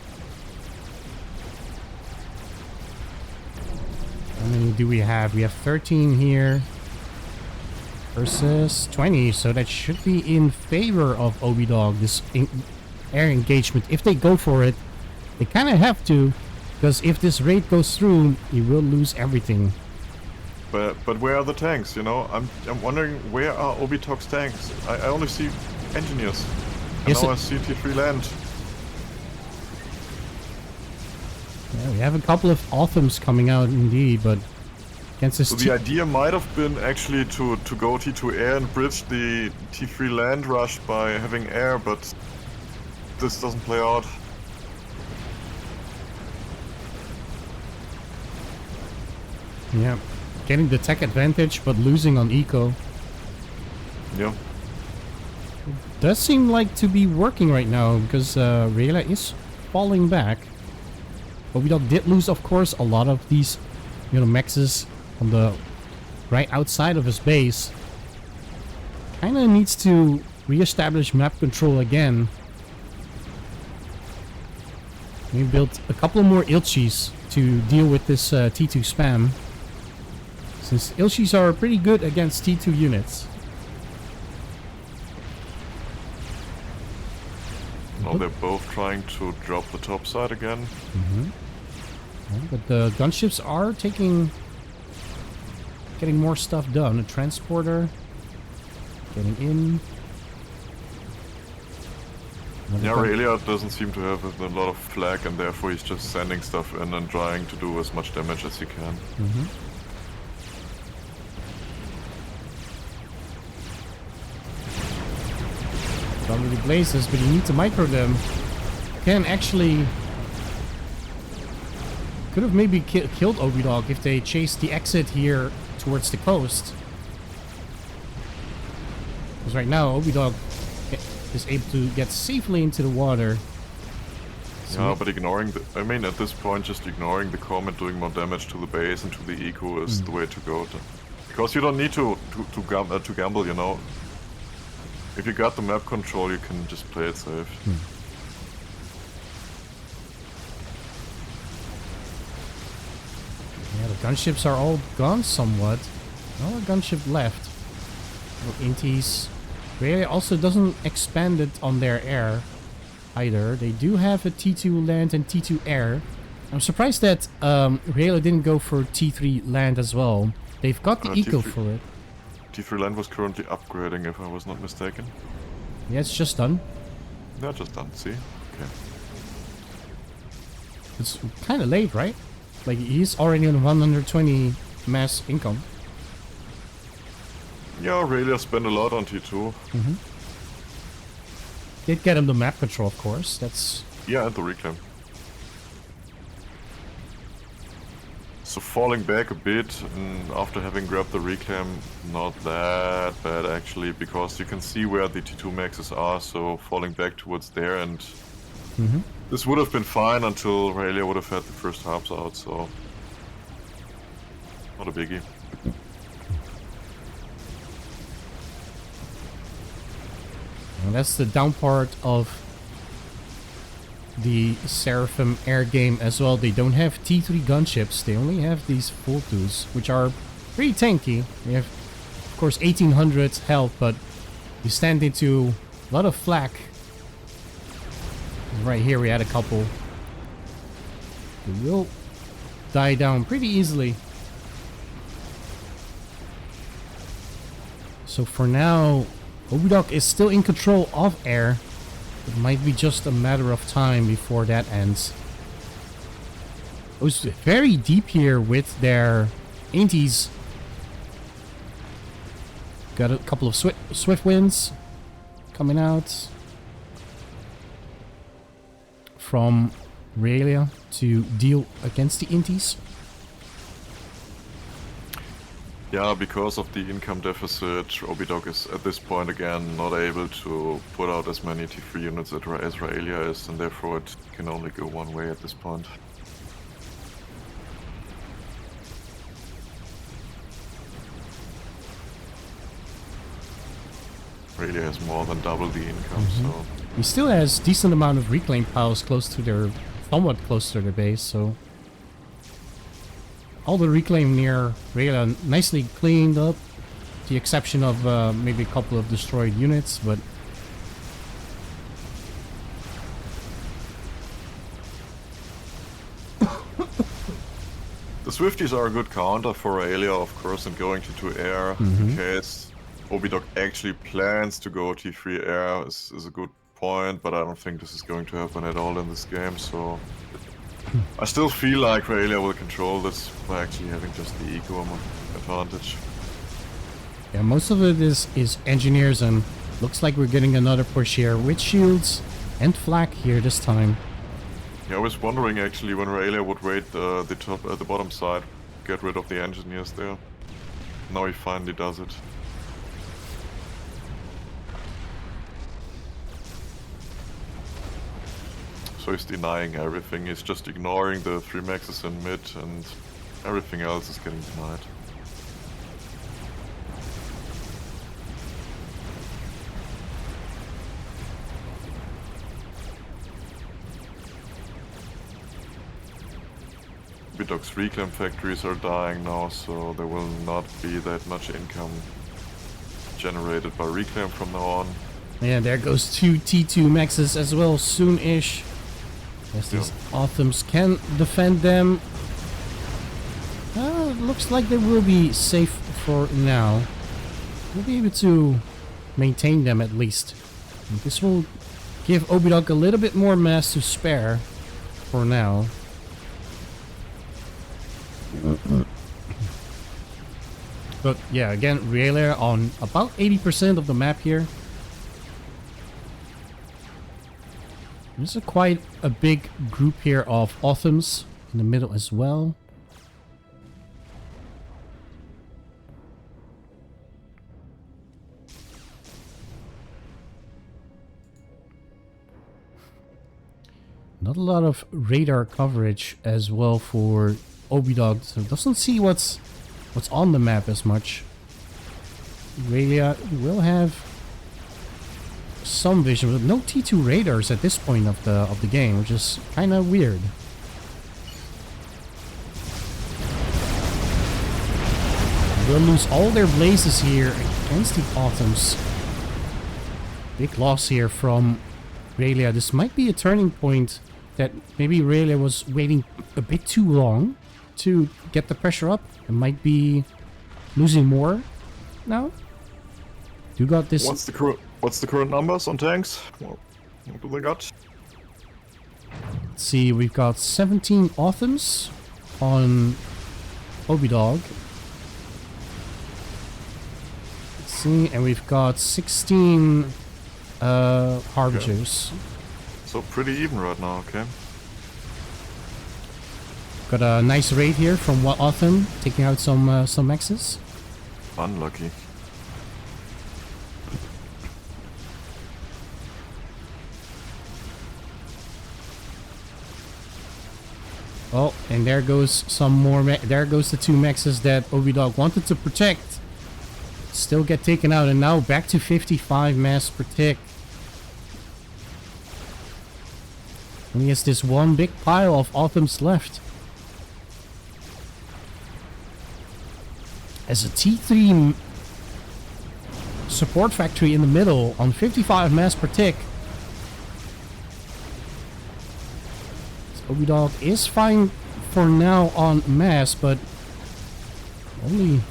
How many do we have? We have 13 here versus 20, so that should be in favor of Obidok. This air engagement, if they go for it, they kind of have to, because if this raid goes through, you will lose everything. But where are the tanks? You know, I'm wondering where are Obidok's tanks? I only see engineers. And Yes, now I see T3 land. Yeah, we have a couple of Autumns coming out indeed, but against this So the idea might have been actually to go T2 air and bridge the T3 land rush by having air, but this doesn't play out. Yeah, getting the tech advantage, but losing on eco. Yeah. Does seem like to be working right now, because Rayla is falling back. But we did lose, of course, a lot of these, mexes on the right outside of his base. Kinda needs to re-establish map control again. We built a couple more Ilchis to deal with this T2 spam. Since Ilchis are pretty good against T2 units. Now they're both trying to drop the top side again. Yeah, but the gunships are getting more stuff done. A transporter getting in. Yeah, Aurelia doesn't seem to have a lot of flag, and therefore he's just sending stuff in and trying to do as much damage as he can. Don't really blazes, but you need to micro them. Can actually... Could have maybe killed Obidog if they chased the exit here towards the coast. Because right now, Obidog is able to get safely into the water. So Yeah, but ignoring the... I mean, at this point, just ignoring the comet doing more damage to the base and to the eco is the way to go. Because you don't need to gamble, you know. If you got the map control, you can just play it safe. Yeah, the gunships are all gone somewhat. Well, a gunship left. Well, Intis really also doesn't expand it on their air either. They do have a T2 land and T2 air. I'm surprised that Rayla didn't go for T3 land as well. They've got the eco T3 for it. T3 land was currently upgrading, if I was not mistaken. Yeah, it's just done. Yeah, just done, see? Okay. It's kind of late, right? Like, he's already on 120 mass income. Yeah, Aurelia spent a lot on T2. Did get him the map control, of course. That's... Yeah, and the reclaim. So falling back a bit, and after having grabbed the reclaim, not that bad actually, because you can see where the T2 maxes are, so falling back towards there, and this would have been fine until Aurelia would have had the first harps out, so not a biggie. And that's the down part of the Seraphim air game as well. They don't have T3 gunships. They only have these Voltus, which are pretty tanky. They have, of course, 1800 health, but you stand into a lot of flak. Right here we had a couple. They will die down pretty easily. So for now, Obidog is still in control of air. It might be just a matter of time before that ends. It was very deep here with their Ainties. Got a couple of swift winds coming out from Aurelia to deal against the Ainties. Yeah, because of the income deficit, Obidog is at this point again not able to put out as many T3 units as Aurelia is, and therefore it can only go one way at this point. Aurelia has more than double the income, so... He still has decent amount of reclaim piles close to their, somewhat close to their base, so... All the reclaim near Rayla nicely cleaned up, with the exception of maybe a couple of destroyed units, but... The Swifties are a good counter for Aurelia, of course, and going to air in case Obidog actually plans to go T3 air is a good point, but I don't think this is going to happen at all in this game, so... I still feel like Raylia will control this by actually having just the eco advantage. Yeah, most of it is engineers, and looks like we're getting another push here with shields and flak here this time. Yeah, I was wondering actually when Raylia would raid the bottom side, get rid of the engineers there. Now he finally does it. So he's denying everything, he's just ignoring the 3 maxes in mid, and everything else is getting denied. Vidoc's reclaim factories are dying now, so there will not be that much income generated by reclaim from now on. Yeah, there goes 2 T2 maxes as well, soon-ish. As these Autumns can defend them. Looks like they will be safe for now. We'll be able to maintain them at least. And this will give Obidog a little bit more mass to spare for now. But yeah, again, Raylia on about 80% of the map here. There's quite a big group here of Autumns in the middle as well. Not a lot of radar coverage as well for Obidog, so doesn't see what's on the map as much. Raylia will have some vision, but no T2 radars at this point of the game, which is kind of weird. They'll lose all their blazes here against the Autumns. Big loss here from Raylia. This might be a turning point that maybe Raylia was waiting a bit too long to get the pressure up. It might be losing more now. You got this. What's the current numbers on tanks? What do they got? Let's see, we've got 17 Autumns on Obidog. Let's see, and we've got 16 Harbingers. Okay. So pretty even right now, okay. Got a nice raid here from Autumn, taking out some maxes. Unlucky. Oh, and there goes some more. There goes the 2 maxes that Obidog wanted to protect. Still get taken out, and now back to 55 mass per tick. And he has this one big pile of Autumns left. As a T3 support factory in the middle on 55 mass per tick. Obidog is fine for now on mass, but only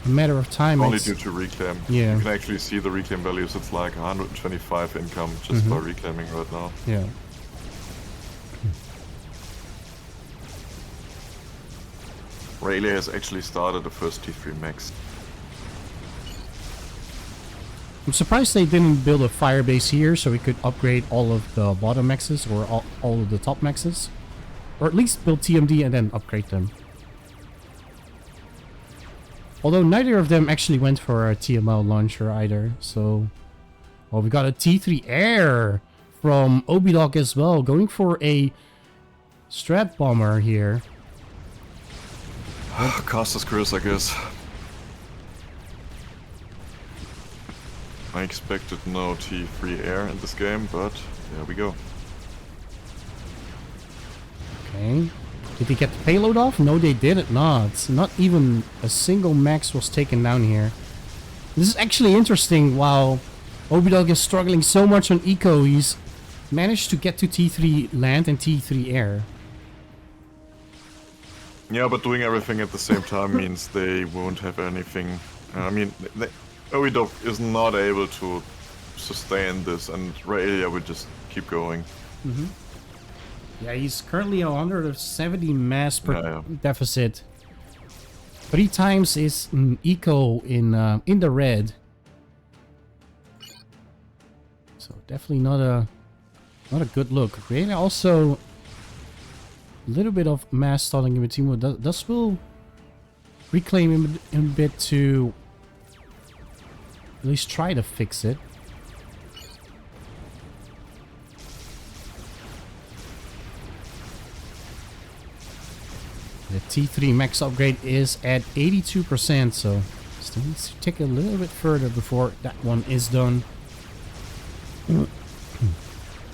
a matter of time. Only due to reclaim. Yeah. You can actually see the reclaim values. It's like 125 income just by reclaiming right now. Yeah. Raylia has actually started the first T3 max. I'm surprised they didn't build a fire base here so we could upgrade all of the bottom maxes or all of the top maxes. Or at least build TMD and then upgrade them. Although neither of them actually went for a TML launcher either, so... Well, we got a T3 Air from Obidog as well, going for a Strat Bomber here. Caster's Curse, I guess. I expected no T3 air in this game, but there we go. Okay. Did they get the payload off? No, they didn't. Not. Not even a single max was taken down here. This is actually interesting. While Obidog is struggling so much on eco, he's managed to get to T3 land and T3 air. Yeah, but doing everything at the same time means they won't have anything. I mean, Obidog is not able to sustain this, and Raylia will just keep going. Yeah, he's currently 170 mass per Yeah. deficit. 3 times his eco in the red. So definitely not a good look. Really, also a little bit of mass stalling in between. This will reclaim him a bit to at least try to fix it. The T3 max upgrade is at 82%, so still needs to take a little bit further before that one is done. But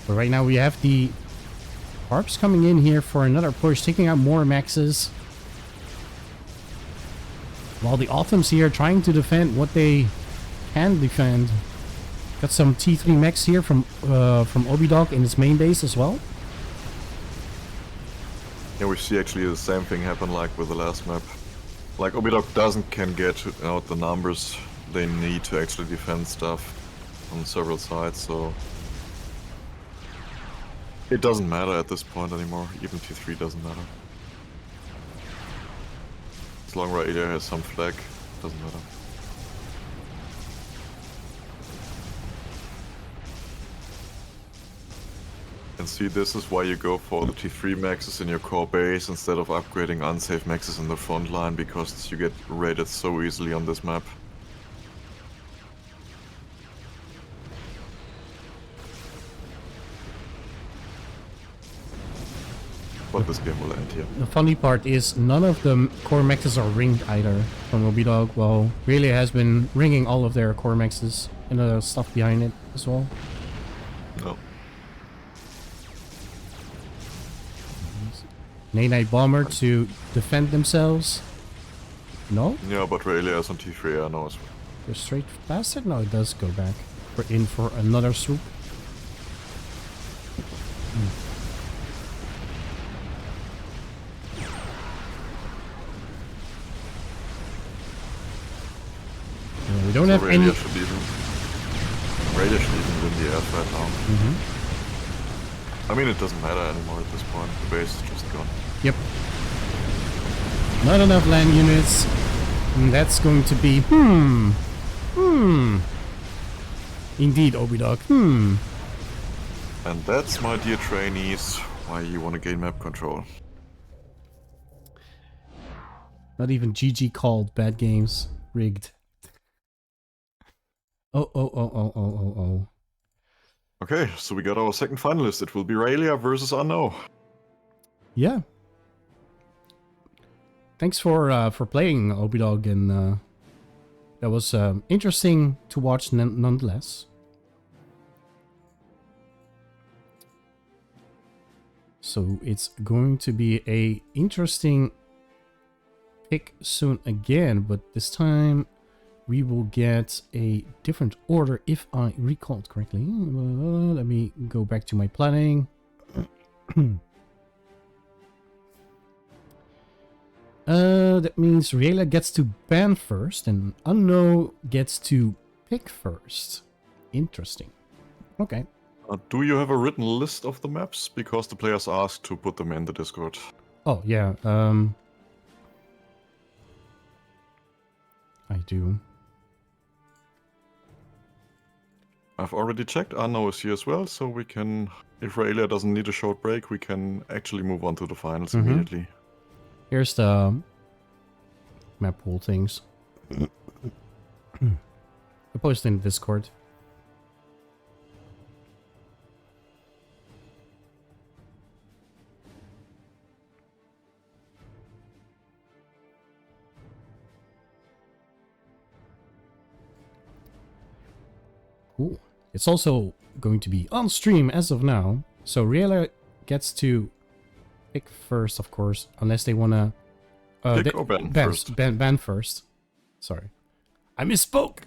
right now we have the Harps coming in here for another push, taking out more maxes. While the Autumns here trying to defend what they can defend. Got some T3 max here from Obidog in his main base as well. Yeah, we see actually the same thing happen like with the last map. Like Obidog can get out the numbers they need to actually defend stuff on several sides, so it doesn't matter at this point anymore. Even T3 doesn't matter. As long as Raider has some flag, doesn't matter. And see, this is why you go for the T3 maxes in your core base instead of upgrading unsafe maxes in the front line, because you get raided so easily on this map. But this game will end here. The funny part is none of the core maxes are ringed either from Obidog. Well, really has been ringing all of their core maxes and the stuff behind it as well. No. Night Bomber to defend themselves. No? Yeah, but Rayleigh is on T3, I know as well. Go straight past it? No, it does go back. We're in for another swoop. Yeah, we don't So have Rayleigh any... should even win the F right now. I mean, it doesn't matter anymore at this point. The base is just gone. Yep. Not enough land units. And that's going to be... Indeed, Obidog. And that's, my dear trainees, why you want to gain map control. Not even GG called. Bad games. Rigged. Oh. Okay, so we got our second finalist. It will be Rayleigh versus Arnaud. Yeah. Thanks for playing, Obidog, and that was interesting to watch nonetheless. So it's going to be a interesting pick soon again, but this time we will get a different order if I recalled correctly. Let me go back to my planning. That means Riela gets to ban first and Unknown gets to pick first. Interesting. Okay. Do you have a written list of the maps? Because the players asked to put them in the Discord. Oh, yeah. I do. I've already checked. Arnaud is here as well, so we can... If Rayleigh doesn't need a short break, we can actually move on to the finals immediately. Here's the map pool things. I posted in the Discord. Cool. It's also going to be on stream as of now, so Riela gets to pick first, of course, unless they want to... Pick or ban first? Ban first. Sorry. I misspoke!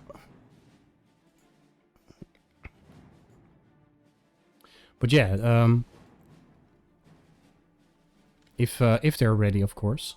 But yeah, if they're ready, of course.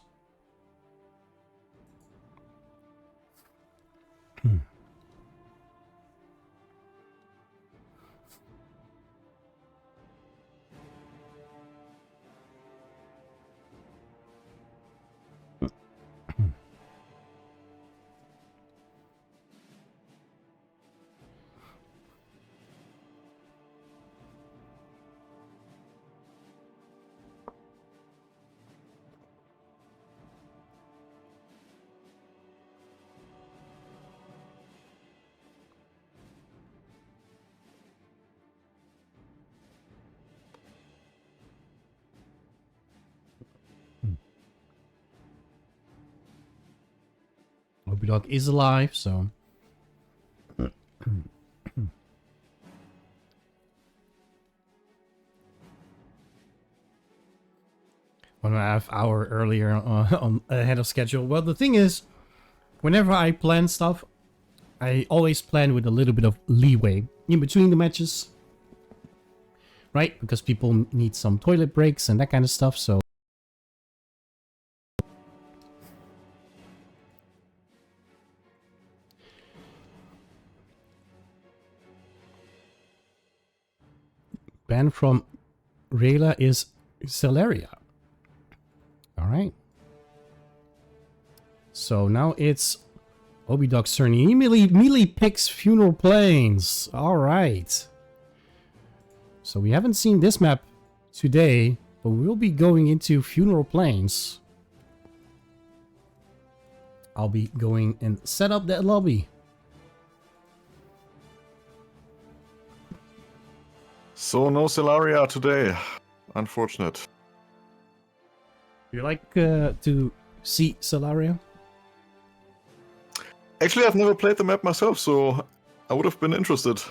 Obidog is alive, so... 1.5 hour earlier on ahead of schedule. Well, the thing is, whenever I plan stuff, I always plan with a little bit of leeway in between the matches, right? Because people need some toilet breaks and that kind of stuff, so... Ban from Rayla is Celeria. Alright. So now it's Obidog's turn. He immediately picks Funeral Plains. Alright. So we haven't seen this map today, but we'll be going into Funeral Plains. I'll be going and set up that lobby. So no Celaria today. Unfortunate. You like to see Celaria? Actually, I've never played the map myself, so I would have been interested.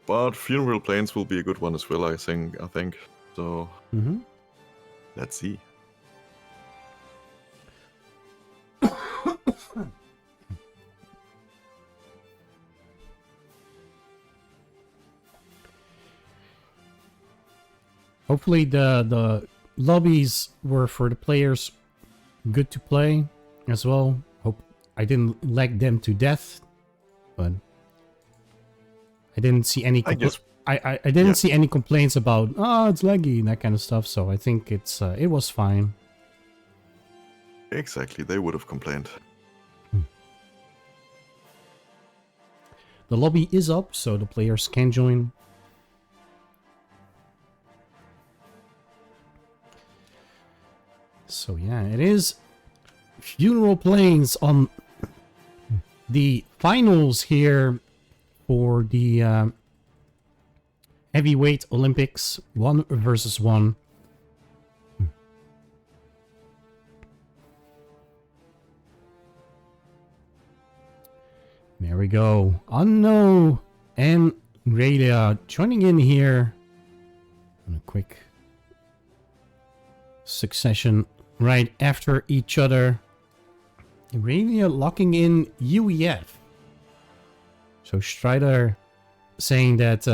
But Funeral Plains will be a good one as well, I think. So, let's see. Hopefully the lobbies were for the players good to play as well. Hope I didn't lag them to death, but I didn't see any. I didn't see any complaints about it's laggy and that kind of stuff. So I think it was fine. Exactly, they would have complained. The lobby is up, so the players can join. So yeah, it is Funeral Plains on the finals here for the heavyweight Olympics 1 versus 1. There we go. Unknown and Radia joining in here on a quick succession right after each other. Radia locking in UEF. So Strider saying that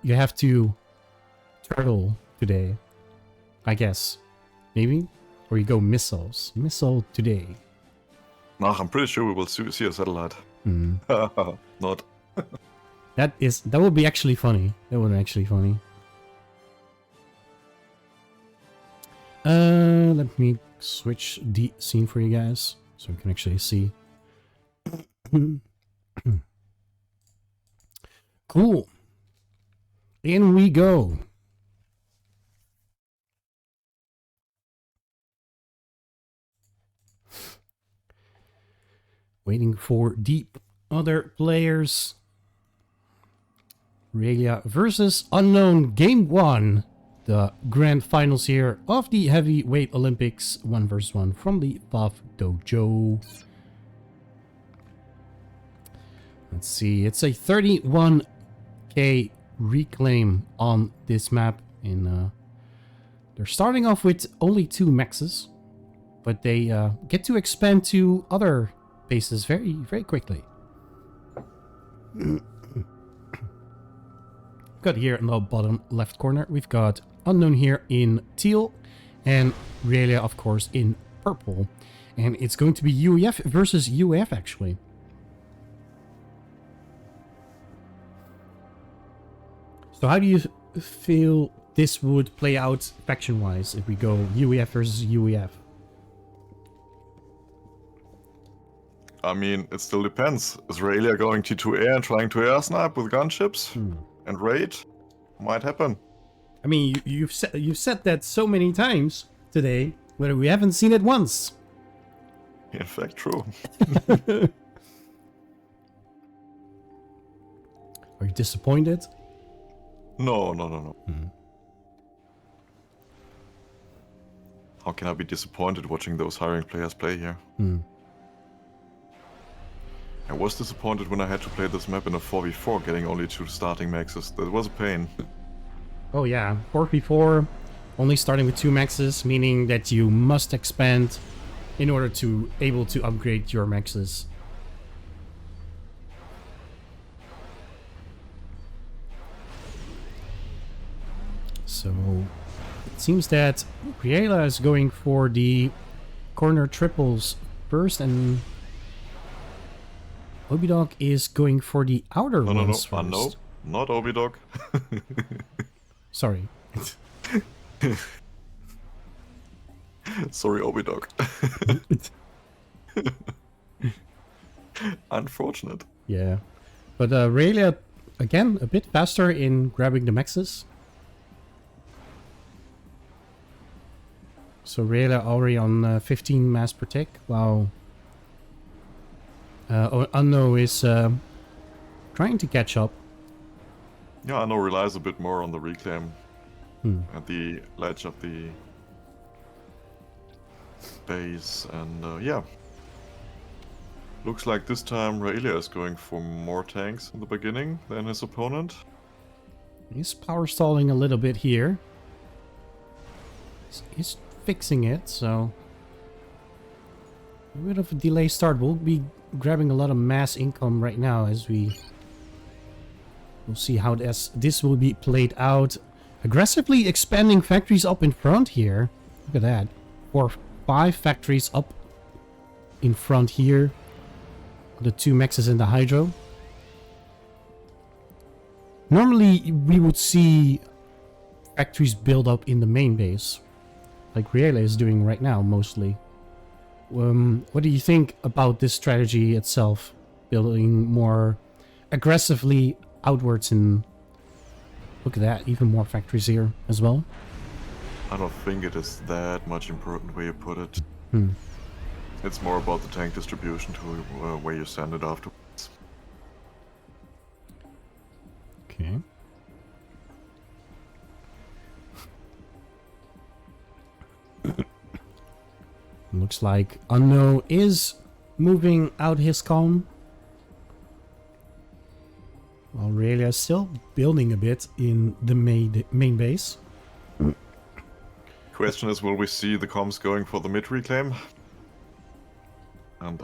you have to turtle today, I guess. Maybe? Or you go missiles. Missile today. No, I'm pretty sure we will see a satellite. Not. That would be actually funny. That would be actually funny. Let me switch the scene for you guys so we can actually see. Cool. In we go. Waiting for the other players. Relia versus Unknown Game 1. The grand finals here of the Heavyweight Olympics 1 vs 1 from the FAF Dojo. Let's see, it's a 31k reclaim on this map. And they're starting off with only 2 maxes, but they get to expand to other bases very, very quickly. Got here in the bottom left corner, we've got Unknown here in teal, and Realia, of course, in purple. And it's going to be UEF versus UEF, actually. So how do you feel this would play out faction-wise if we go UEF versus UEF? I mean, it still depends. Is Realia going T2 air and trying to air snipe with gunships and raid? Might happen. I mean, you've said that so many times today, but we haven't seen it once. In fact, true. Are you disappointed? No. How can I be disappointed watching those hiring players play here? I was disappointed when I had to play this map in a 4v4, getting only 2 starting maxes. That was a pain. Oh yeah, 4v4, only starting with 2 maxes, meaning that you must expand in order to able to upgrade your maxes. So it seems that Riela is going for the corner triples first, and Obidog is going for the outer ones first. No, not Obidog. Sorry. Sorry, Obidog. Unfortunate. Yeah. But Riela, again, a bit faster in grabbing the maxes. So Riela already on 15 mass per tick, while Unno is trying to catch up. Yeah, Unno relies a bit more on the reclaim at the ledge of the base, and yeah. Looks like this time Raelia is going for more tanks in the beginning than his opponent. He's power stalling a little bit here. He's fixing it, so a bit of a delay start. We'll be grabbing a lot of mass income right now as we'll see how this will be played out. Aggressively expanding factories up in front here. Look at that. 4 or 5 factories up in front here. The 2 maxes in the hydro. Normally we would see factories build up in the main base, like Riela is doing right now mostly. What do you think about this strategy itself? Building more aggressively outwards, and look at that, even more factories here as well. I don't think it is that much important where you put it. It's more about the tank distribution to where you send it afterwards. Okay. Looks like Unno is moving out his column, while Aurelia is still building a bit in the main base. Question is, will we see the comms going for the mid reclaim and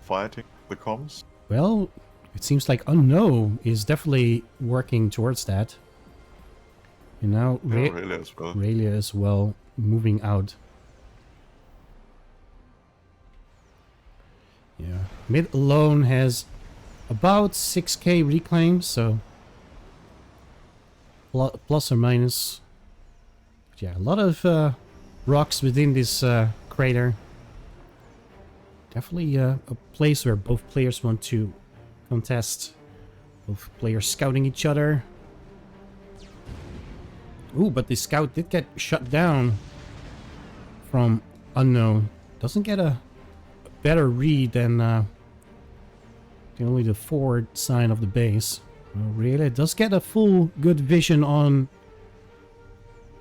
fighting the comms? Well, it seems like Unno is definitely working towards that. You know, Aurelia as well. Aurelia as well moving out. Yeah, mid alone has about 6k reclaim, so plus or minus. But yeah, a lot of rocks within this crater. Definitely a place where both players want to contest. Both players scouting each other. Ooh, but the scout did get shut down from Unknown. Doesn't get a better read than only the forward side of the base. Well, really, it does get a full good vision on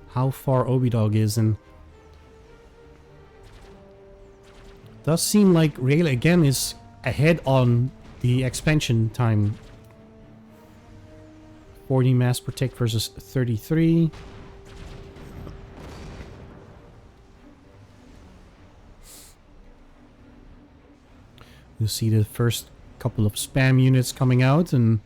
how far Obidog is, and it does seem like Rayleigh again is ahead on the expansion time. 40 mass per tick versus 33. You see the first couple of spam units coming out, and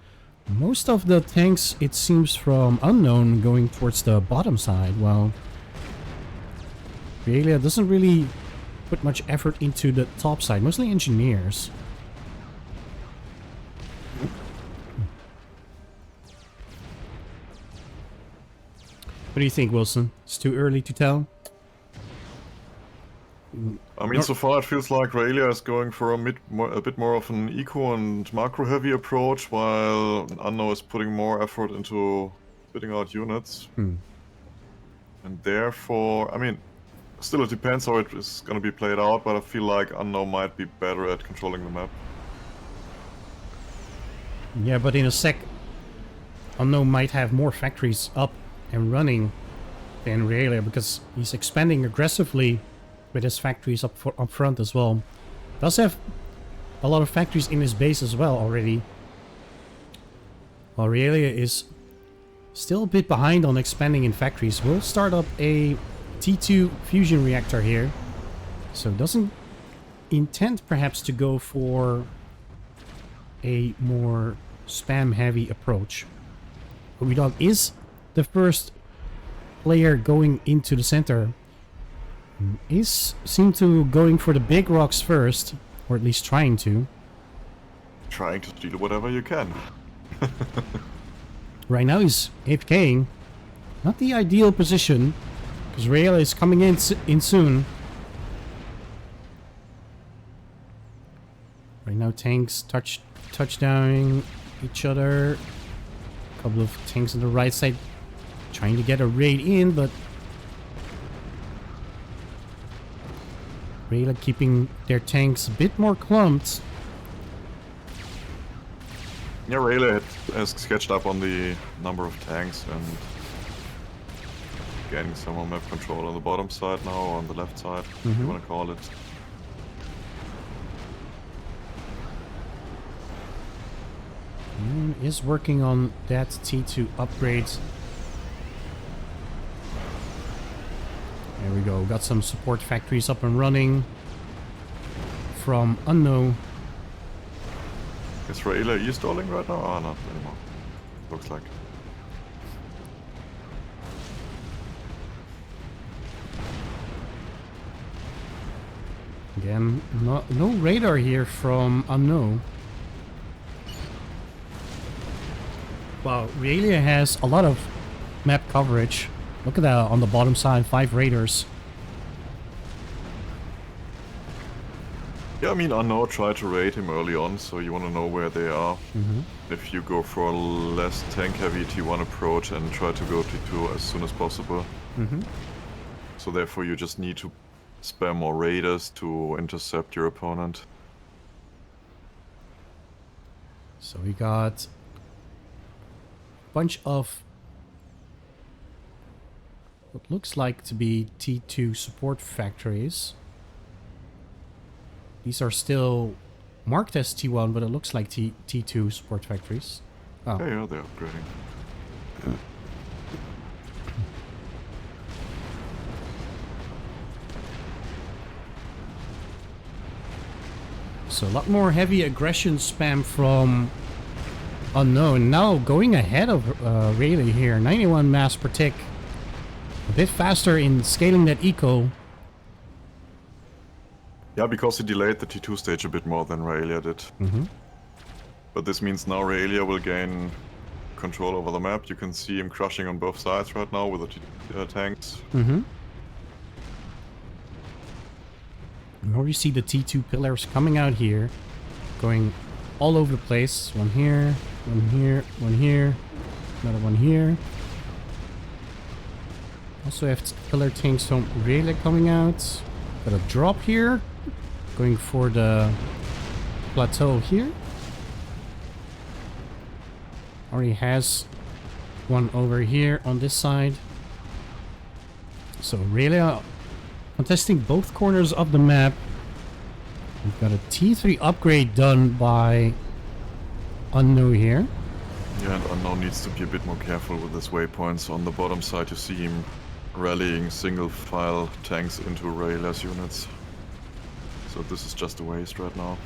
most of the tanks, it seems, from Unknown going towards the bottom side, while Realia doesn't really put much effort into the top side, mostly engineers. What do you think, Wilson? It's too early to tell? I mean, so far it feels like Raelia is going for a bit more of an eco and macro heavy approach, while Anno is putting more effort into spitting out units. And therefore, I mean, still it depends how it is going to be played out, but I feel like Anno might be better at controlling the map. Yeah, but in a sec, Unknown might have more factories up and running than Realia because he's expanding aggressively with his factories up front as well. Does have a lot of factories in his base as well already. While Realia is still a bit behind on expanding in factories. We'll start up a T2 fusion reactor here. So doesn't intend perhaps to go for a more spam heavy approach. Dog is the first player going into the center. Seem to going for the big rocks first, or at least trying to. Trying to steal whatever you can. Right now he's AFKing. Not the ideal position, because Rail is coming in soon. Right now tanks touchdowning each other. A couple of tanks on the right side trying to get a raid in, but Rail keeping their tanks a bit more clumped. Yeah, Rayleigh has sketched up on the number of tanks and gaining some more map control on the bottom side now, or on the left side, if you want to call it. Is working on that T2 upgrade. There we go, got some support factories up and running from Unknown. Is Rayleigh e-stalling right now? Oh, not anymore. Looks like. Again, no radar here from Unknown. Wow, Realia has a lot of map coverage. Look at that on the bottom side, 5 raiders. Yeah, I mean, Unknown tried to raid him early on, so you want to know where they are. If you go for a less tank-heavy T1 approach and try to go T2 as soon as possible. So therefore you just need to spam more raiders to intercept your opponent. So we got a bunch of what looks like to be T2 support factories. These are still marked as T1, but it looks like T2 support factories. Oh. Yeah, they're upgrading. So a lot more heavy aggression spam from Unknown. Now going ahead of Rayleigh here. 91 mass per tick. A bit faster in scaling that eco. Yeah, because he delayed the T2 stage a bit more than Rayleigh did. But this means now Rayleigh will gain control over the map. You can see him crushing on both sides right now with the tanks. Now you see the T2 pillars coming out here, going all over the place. One here, one here, one here, another one here. Also have pillar tanks from Rayleigh coming out. Got a drop here, going for the plateau here. Already has one over here on this side. So Rayleigh contesting both corners of the map. We've got a T3 upgrade done by Unknown here. Yeah, and Unknown needs to be a bit more careful with his waypoints. On the bottom side you see him rallying single file tanks into Rayleigh's units. So this is just a waste right now.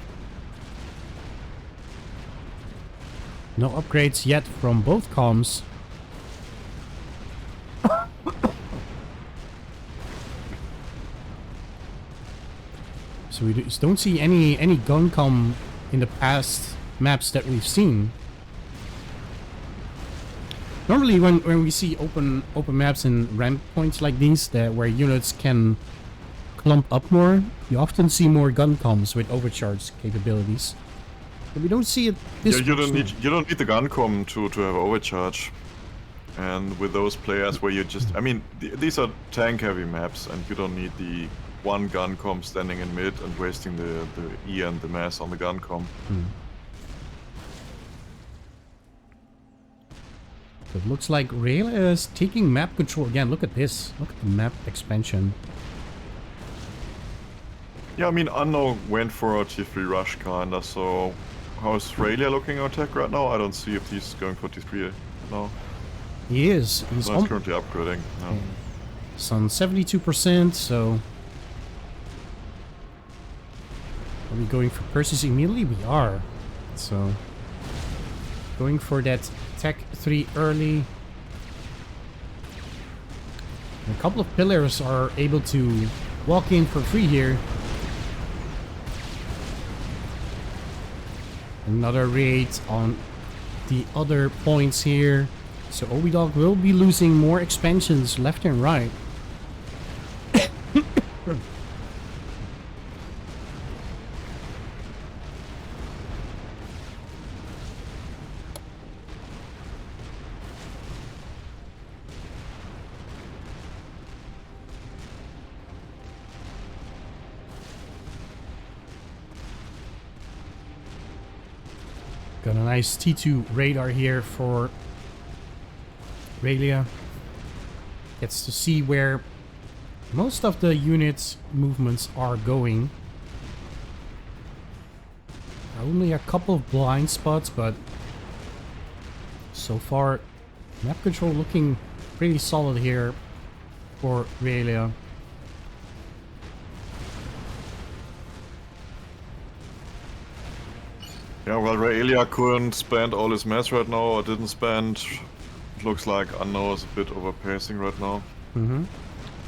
No upgrades yet from both comms. So we just don't see any gun comm in the past maps that we've seen. Normally when we see open maps and ramp points like these where units can clump up more, you often see more gun comms with overcharge capabilities. But we don't see it this you don't need the gun comm to have overcharge. And with those players where you just, I mean, these are tank heavy maps and you don't need the one gun comm standing in mid and wasting the E and the mass on the gun comm. But looks like Rayla is taking map control again. Look at this. Look at the map expansion. Yeah, I mean, Unknown went for a T3 rush kinda, so how's Raylia looking on tech right now? I don't see if he's going for T3 now. He is. He's currently upgrading. No. Yeah. It's on 72%, so... Are we going for Perseus immediately? We are. So... Going for that Tech 3 early. And a couple of pillars are able to walk in for free here. Another raid on the other points here. So Obidog will be losing more expansions left and right. Got a nice T2 radar here for Raylia. Gets to see where most of the units' movements are going. Only a couple of blind spots, but so far map control looking pretty solid here for Raylia. Yeah, well, Raylia couldn't spend all his mats right now, or didn't spend. It looks like Unknown is a bit overpacing right now. Mm-hmm.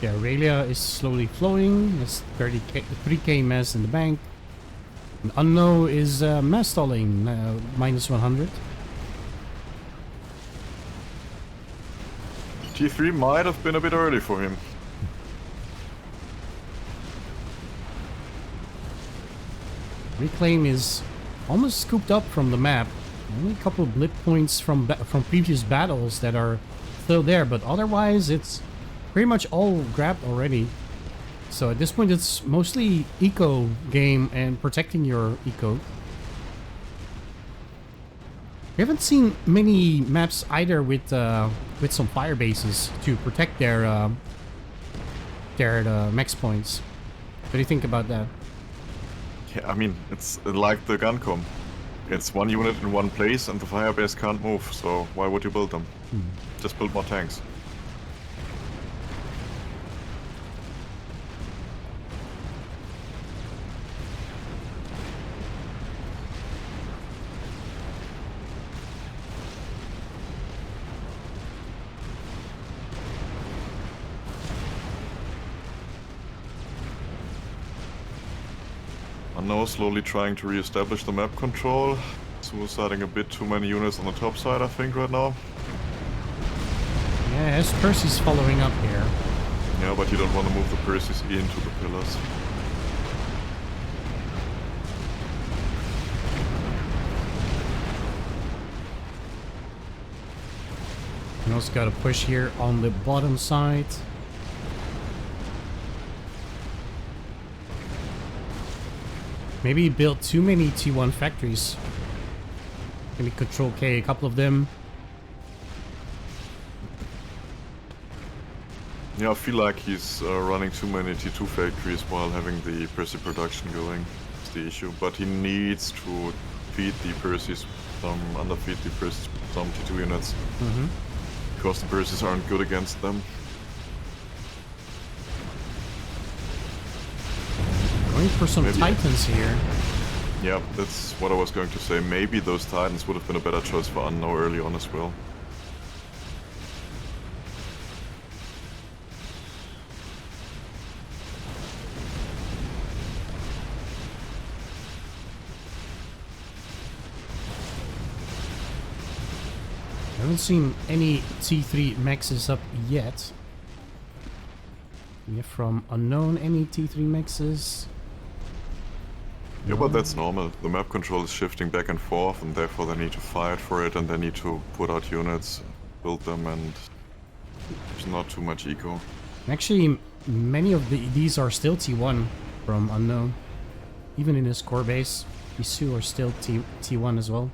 Yeah, Raylia is slowly flowing. It's 3k mass in the bank. And Unknown is mass stalling, minus 100. T3 might have been a bit early for him. Reclaim is almost scooped up from the map. Only a couple of blip points from previous battles that are still there, but otherwise it's pretty much all grabbed already. So at this point it's mostly eco game and protecting your eco. We haven't seen many maps either with some fire bases to protect their max points. What do you think about that? Yeah, I mean, it's like the Guncom. It's one unit in one place and the fire base can't move, so why would you build them? Just build more tanks. Now slowly trying to re-establish the map control. Suiciding a bit too many units on the top side, I think, right now. Yeah, Percy's following up here. Yeah, but you don't want to move the Perseus into the pillars. You also got a push here on the bottom side. Maybe build too many T1 factories. Maybe control K a couple of them. Yeah, I feel like he's running too many T2 factories while having the Percy production going. That's the issue. But he needs to feed the Perseus, underfeed the Perseus with some T2 units. Because the Perseus aren't good against them. Going for some Titans here. Yeah, that's what I was going to say. Maybe those Titans would have been a better choice for Unknown early on as well. I haven't seen any T3 maxes up yet. We have from Unknown any T3 maxes. Yeah, but that's normal. The map control is shifting back and forth, and therefore they need to fight for it, and they need to put out units, build them, and there's not too much eco. Actually, many of these are still T1 from Unknown. Even in his core base, these two are still T1 as well.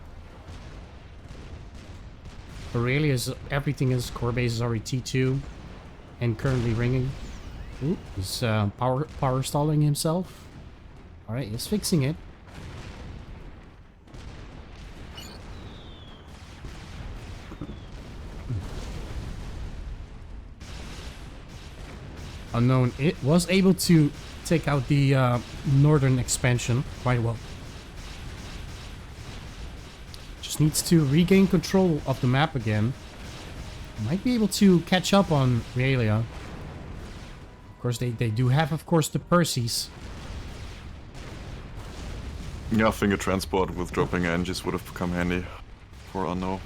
Aurelia is everything is core base is already T2 and currently ringing. Ooh, he's power stalling himself. All right, he's fixing it. Unknown, it was able to take out the northern expansion quite well. Just needs to regain control of the map again. Might be able to catch up on Realia. Of course, they do have, of course, the Perseus. Yeah, I think a transport with dropping engines would have come handy for Unknown.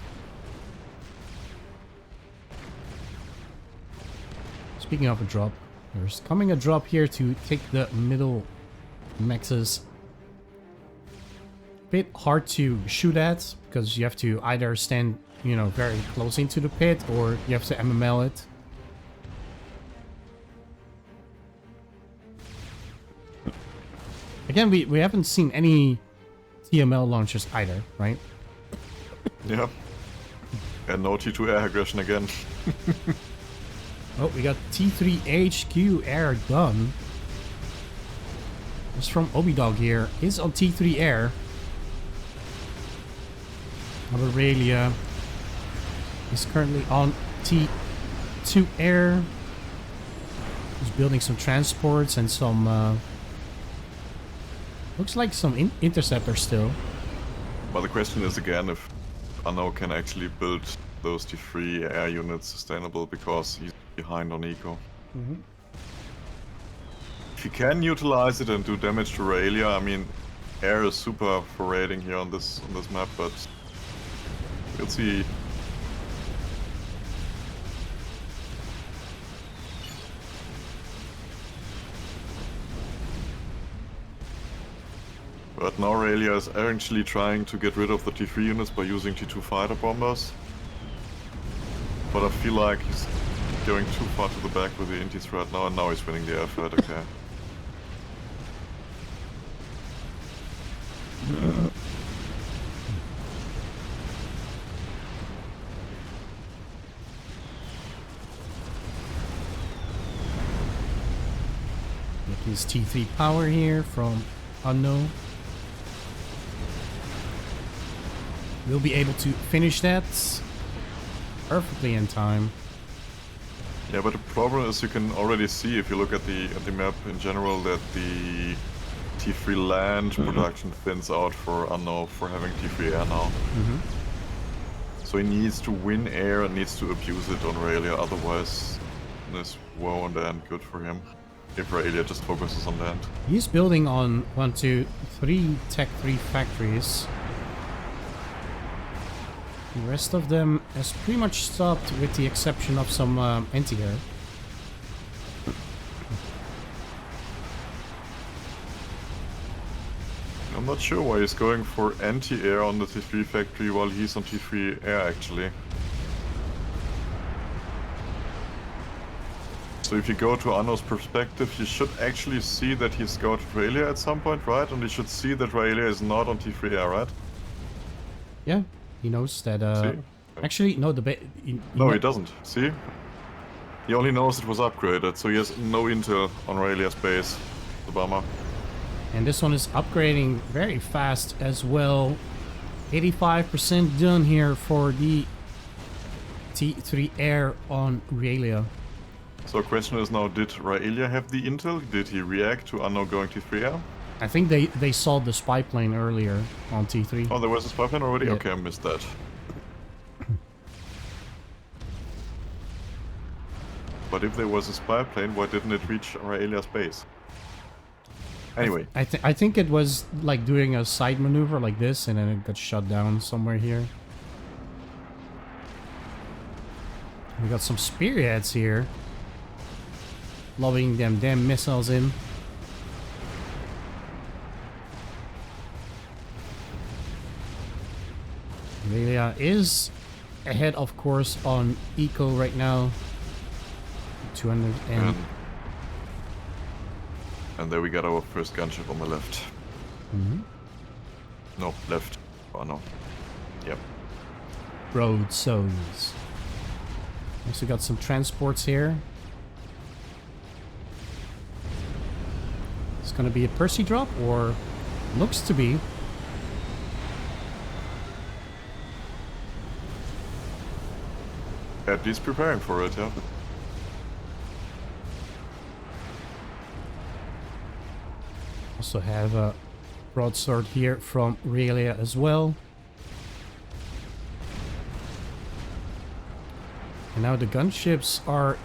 Speaking of a drop, there's coming a drop here to take the middle mexes. Bit hard to shoot at because you have to either stand, you know, very close into the pit or you have to MML it. Again, we haven't seen any TML launches either, right? Yeah. And no T2 air aggression again. Oh, we got T3 HQ air done. This from Obidog here. Is on T3 air. Aurelia is currently on T2 air. He's building some transports and some looks like some interceptors still. But the question is again if Unknown can actually build those T3 air units sustainable because he's behind on eco. If he can utilize it and do damage to Aurelia, I mean, air is super for raiding here on this map, but we'll see. But now Aurelia is actually trying to get rid of the T3 units by using T2 fighter bombers. But I feel like he's going too far to the back with the Intis right now, and now he's winning the air fight, okay. Get his T3 power here from Unknown. We'll be able to finish that perfectly in time. Yeah, but the problem is you can already see if you look at the map in general that the T3 land production thins out for Unknown for having T3 air now. So he needs to win air and needs to abuse it on Aurelia, otherwise this won't end good for him. If Aurelia just focuses on land. He's building on 1, 2, 3 Tech 3 factories. The rest of them has pretty much stopped with the exception of some anti-air. I'm not sure why he's going for anti-air on the T3 factory while he's on T3 air actually. So if you go to Anno's perspective, you should actually see that he's scouted Aurelia at some point, right? And you should see that Aurelia is not on T3 air, right? Yeah, he knows that. See? Actually, no, No, he doesn't. See? He only knows it was upgraded, so he has no intel on Aurelia's base. The bummer. And this one is upgrading very fast as well. 85% done here for the T3 air on Aurelia. So the question is now, did Aurelia have the intel? Did he react to Anno going T3 air? I think they saw the spy plane earlier on T3. Oh, there was a spy plane already? Yeah. Okay, I missed that. But if there was a spy plane, why didn't it reach Aurelia's base? Anyway. I think it was like doing a side maneuver like this and then it got shut down somewhere here. We got some spearheads here. Lobbing them damn missiles in. Aurelia is ahead, of course, on Eco right now. 200 and there we got our first gunship on the left. No, left. Oh no. Yep. road zones. Also got some transports here. It's gonna be a Percy drop, or looks to be. At least preparing for it, yeah. Also have a broadsword here from Realia as well. And now the gunships are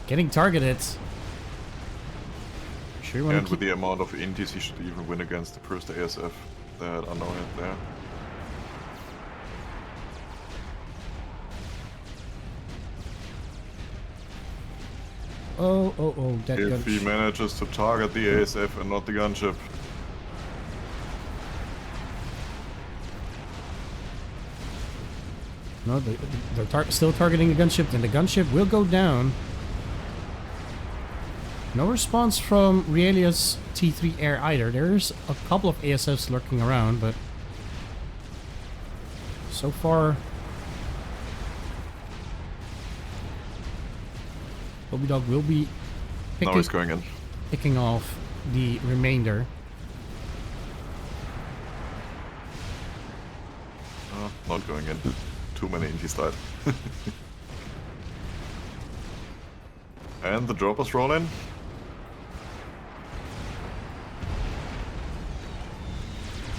getting targeted. Sure, And with the amount of indies, he should even win against the first ASF that I know him there. Oh, that If he gunship. manages to target the ASF and not the gunship. No, they're still targeting the gunship, and the gunship will go down. No response from Realia's T3 Air either. There's a couple of ASFs lurking around, but so far Bobby Dog will be Now he's going in. picking off the remainder. Not going in. Too many indies died. And the droppers roll in.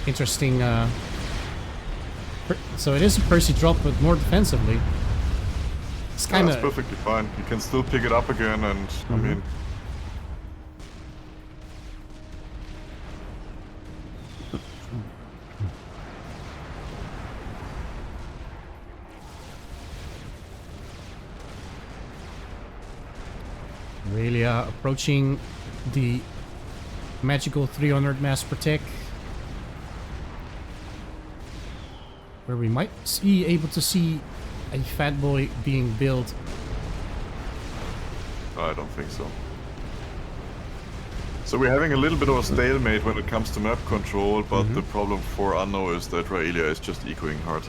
Interesting. So it is a Percy drop, but more defensively. It's kind That's of perfectly fine. You can still pick it up again, and I mean, really approaching the magical 300 mass protect, where we might be able to see a fat boy being built. I don't think so. So we're having a little bit of a stalemate when it comes to map control, but the problem for Anno is that Raelia is just ecoing hard.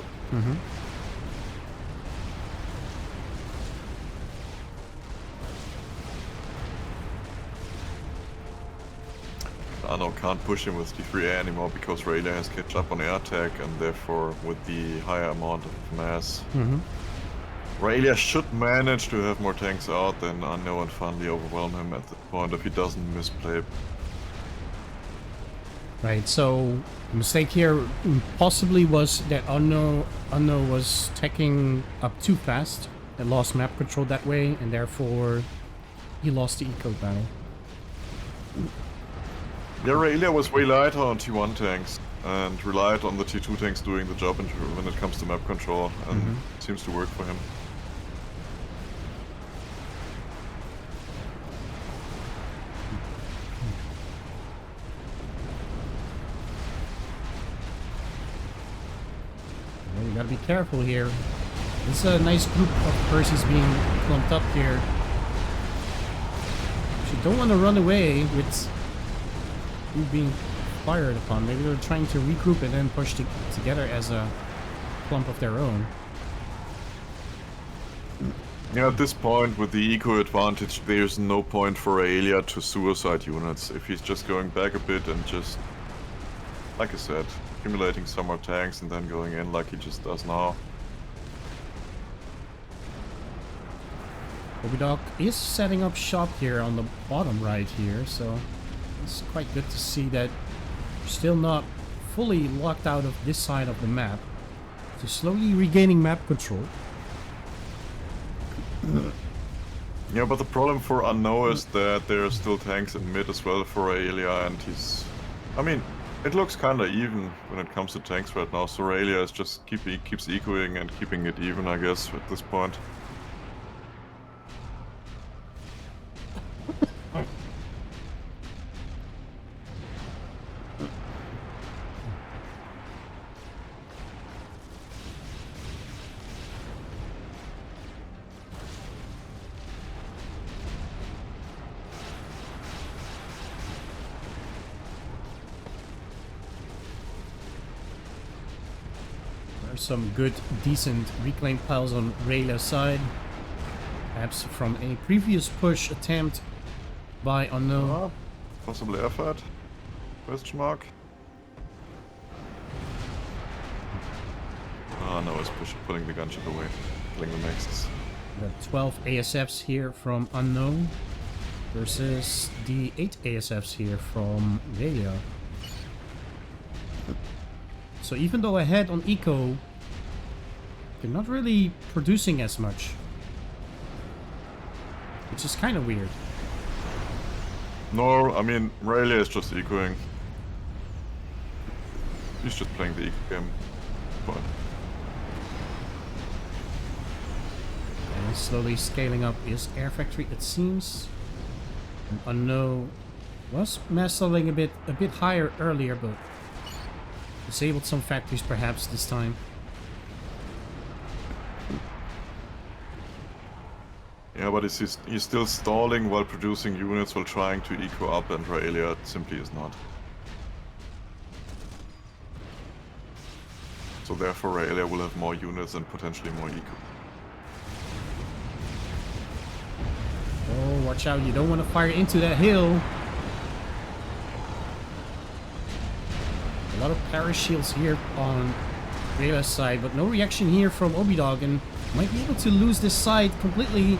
Anno can't push him with D3A anymore because Raelia has catch up on air attack, and therefore with the higher amount of mass. Raelia should manage to have more tanks out than Anno and finally overwhelm him at the point if he doesn't misplay. Right, so the mistake here possibly was that Anno was teching up too fast and lost map control that way, and therefore he lost the eco battle. Yeah, Raelia was way lighter on T1 tanks and relied on the T2 tanks doing the job when it comes to map control, and it seems to work for him. Well, you gotta be careful here. This is a nice group of Percys being clumped up here. So you don't want to run away with you being fired upon. Maybe they're trying to regroup and then push together as a clump of their own. Yeah, at this point, with the eco advantage, there's no point for Raelia to suicide units. If he's just going back a bit and just, like I said, accumulating some more tanks and then going in like he just does now. Bobby Dog is setting up shop here on the bottom right here, so it's quite good to see that we're still not fully locked out of this side of the map. So slowly regaining map control. Yeah, but the problem for Anno is that there are still tanks in mid as well for Raelia, and he's... I mean, it looks kinda even when it comes to tanks right now, so Raelia is just keeps ecoing and keeping it even, I guess, at this point. There's some good, decent reclaim piles on Rayla's side. Perhaps from a previous push attempt by Unknown. Possibly effort? Question mark? Ah, no, it's pulling the gunship away. Killing the nexus. We got 12 ASFs here from Unknown versus the 8 ASFs here from Velia. So even though ahead on Eco, they're not really producing as much. Which is kind of weird. No, I mean, Rayleigh is just ecoing. He's just playing the eco game. Fine. And he's slowly scaling up his air factory, it seems. And Unknown was massing a bit higher earlier, but disabled some factories perhaps this time. Yeah, but he's still stalling while producing units while trying to eco up, and Rayleigh simply is not. So therefore Rayleigh will have more units and potentially more eco. Oh, watch out, you don't want to fire into that hill. A lot of parashields here on Rayleigh's side, but no reaction here from Obidog, and might be able to lose this side completely.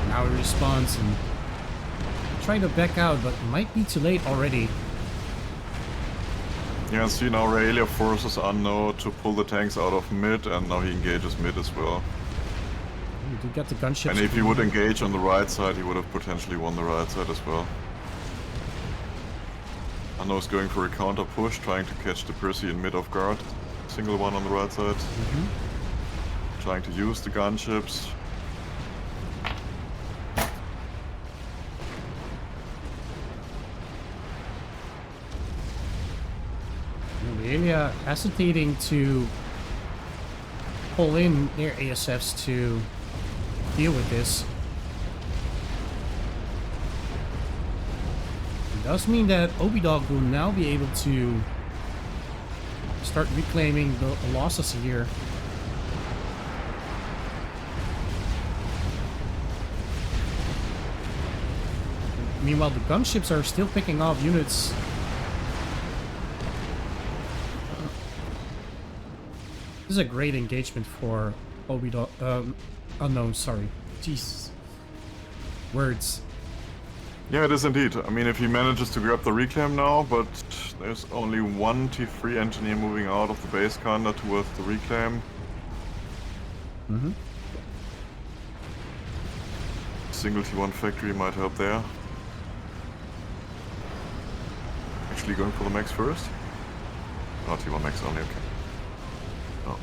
Now he responds and trying to back out, but might be too late already. Yeah, see now Rayleigh forces Unknown to pull the tanks out of mid, and now he engages mid as well. You do get the gunships. And if he would engage on the right side, he would have potentially won the right side as well. Unknown is going for a counter push, trying to catch the Percy in mid off guard. Single one on the right side. Trying to use the gunships. Velia hesitating to pull in their ASFs to deal with this. It does mean that Obidog will now be able to start reclaiming the losses here. Meanwhile, the gunships are still picking off units. This is a great engagement for Obidog. Unknown, sorry. Jesus. Words. Yeah, it is indeed. I mean, if he manages to grab the reclaim now, but there's only one T3 engineer moving out of the base counter towards the reclaim. Single T1 factory might help there. Actually going for the max first? Oh, T1 max only, okay. Oh.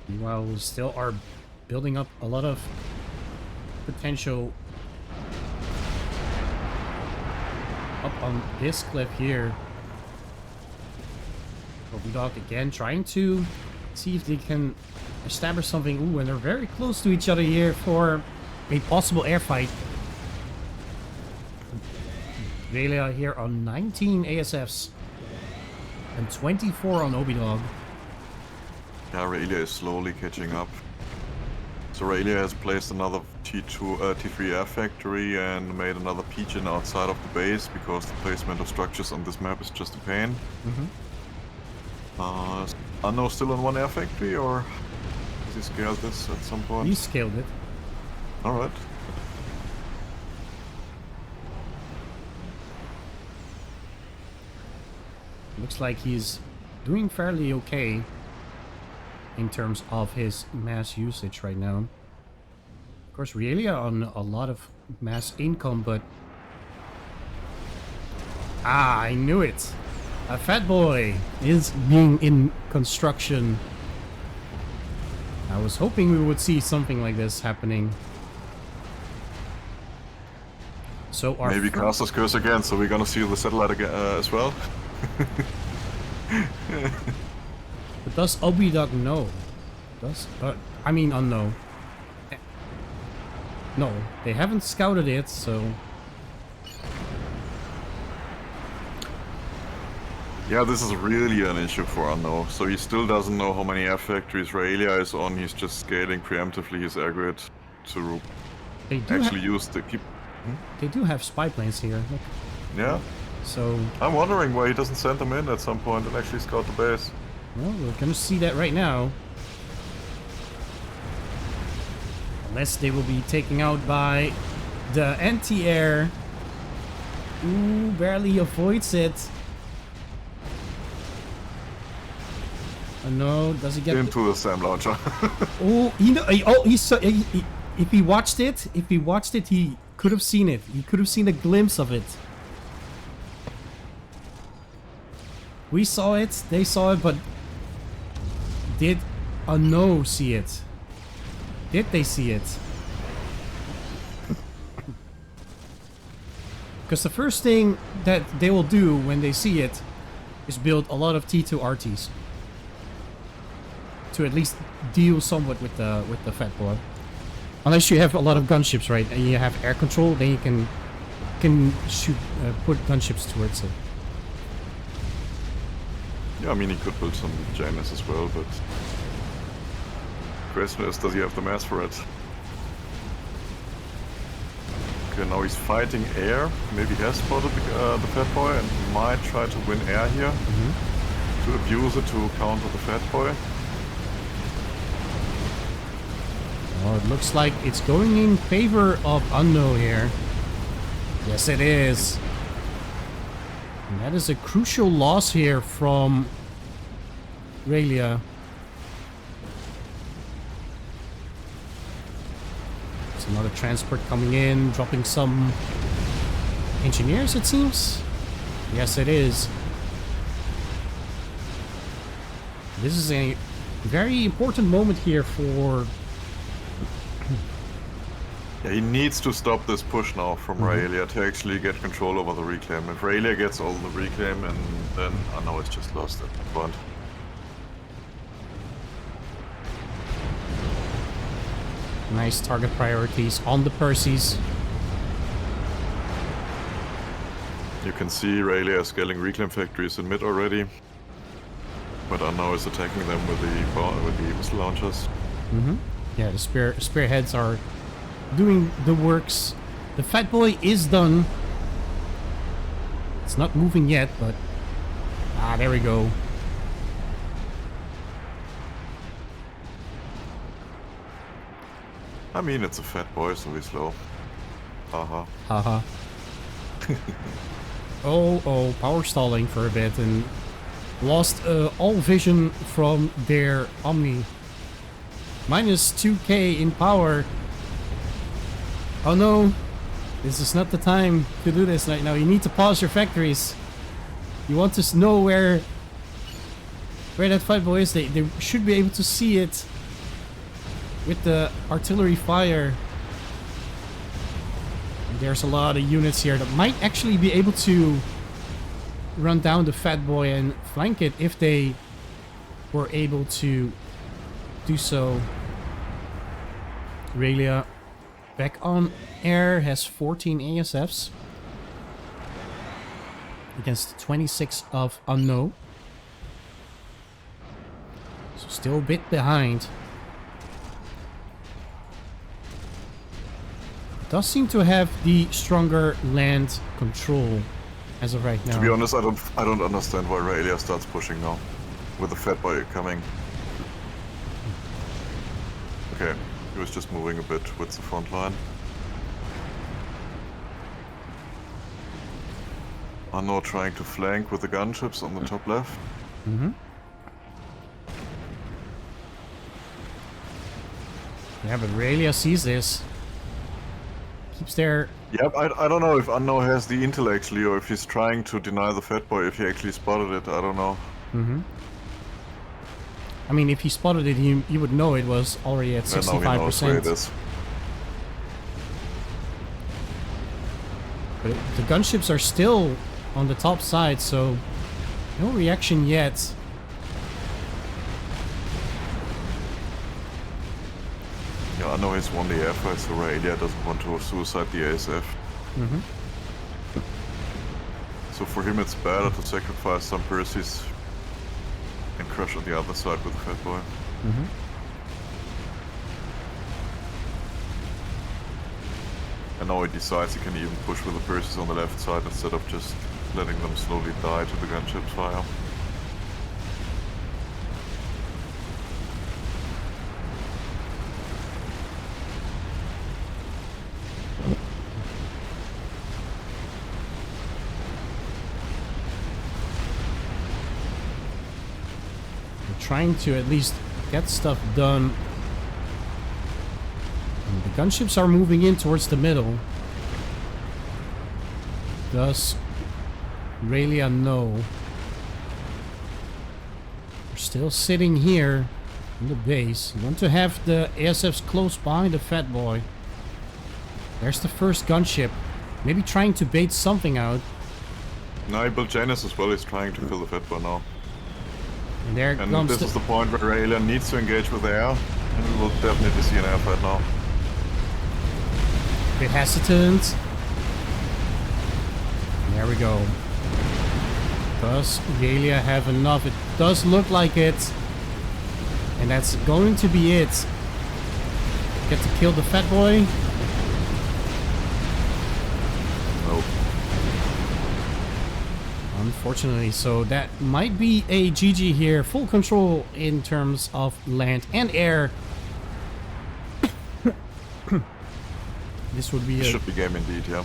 Meanwhile, we still are building up a lot of potential up on this cliff here. Obidog again trying to see if they can establish something. Ooh, and they're very close to each other here for a possible air fight. Velia here on 19 ASFs and 24 on Obidog. Yeah, Rayleigh is slowly catching up. So Rayleigh has placed another T3 air factory and made another pigeon outside of the base because the placement of structures on this map is just a pain. Is Unknown still on one air factory, or has he scaled this at some point? He scaled it. Alright. Looks like he's doing fairly okay in terms of his mass usage right now. Of course, Rayleigh on a lot of mass income, but... Ah, I knew it! A fat boy is being in construction. I was hoping we would see something like this happening. So our Maybe Caster's Curse again, so we're gonna see the satellite again as well. But does Obidog know? Does I mean unknown. No, they haven't scouted it, so. Yeah, this is really an issue for Unknown. So he still doesn't know how many air factories Raelia is on. He's just scaling preemptively his aggregate to actually use the keep. They do have spy planes here. Look. Yeah. So. I'm wondering why he doesn't send them in at some point and actually scout the base. Well, we're gonna see that right now. Unless they will be taken out by the anti-air. Ooh, barely avoids it. Oh no, does he get into the SAM launcher? Oh, he saw. If he watched it, he could have seen it. He could have seen a glimpse of it. We saw it, they saw it, but did no see it? Did they see it? Because the first thing that they will do when they see it is build a lot of T2 RTs to at least deal somewhat with the fat boy. Unless you have a lot of gunships, right, and you have air control, then you can shoot, put gunships towards it. Yeah, I mean he could build some Janus as well, but question is, does he have the mass for it? Okay, now he's fighting air. Maybe he has spotted the Fat Boy and might try to win air here. To abuse it to counter the Fat Boy. Oh, it looks like it's going in favor of Unknown here. Yes, it is. And that is a crucial loss here from Raelia. It's another transport coming in, dropping some engineers, it seems. Yes, it is. This is a very important moment here for... Yeah, he needs to stop this push now from Raelia to actually get control over the reclaim. If Raelia gets all the reclaim, and then I know it's just lost at that point. Nice target priorities on the Perseus. You can see Raelia scaling reclaim factories in mid already, but Unknown is attacking them with the missile launchers. Yeah, the spearheads are doing the works. The Fat Boy is done. It's not moving yet, but there we go. I mean, it's a Fat Boy, so he's slow. Haha. Haha. Oh, power stalling for a bit and lost all vision from their Omni. Minus 2k in power. Oh no, this is not the time to do this right now. You need to pause your factories. You want to know where that Fat Boy is. They should be able to see it with the artillery fire. And there's a lot of units here that might actually be able to run down the Fat Boy and flank it if they were able to do so. Raelia back on air, has 14 ASFs against 26 of Unknown. So still a bit behind. Does seem to have the stronger land control as of right now. To be honest, I don't understand why Raelia starts pushing now, with the Fat Boy coming. Okay, he was just moving a bit with the front line. Unknown trying to flank with the gunships on the top left. Yeah, but Raelia sees this. Keeps their... Yep, I don't know if Unknown has the intel actually, or if he's trying to deny the Fat Boy if he actually spotted it, I don't know. I mean, if he spotted it, he would know it was already at 65%. Now he knows where it is. But the gunships are still on the top side, so no reaction yet. I know he's won the effort, so Aurelia doesn't want to suicide the ASF. Mm-hmm. So for him it's better to sacrifice some Percy's and crush on the other side with the Fat Boy. Mm-hmm. And now he decides he can even push with the Percy's on the left side instead of just letting them slowly die to the gunship's fire. Trying to at least get stuff done. And the gunships are moving in towards the middle. Does Aurelia know? We're still sitting here in the base. You want to have the ASFs close behind the Fat Boy. There's the first gunship. Maybe trying to bait something out. No, he built Janus as well. He's trying to kill the Fat Boy now. And there And comes this is the point where Aurelia needs to engage with air. And we will definitely see an air fight now. bit hesitant. There we go. Does Aurelia have enough? It does look like it. And that's going to be it. Get to kill the Fat Boy. Nope. Unfortunately, so that might be a GG here. Full control in terms of land and air. This would be a Should be game indeed, yeah.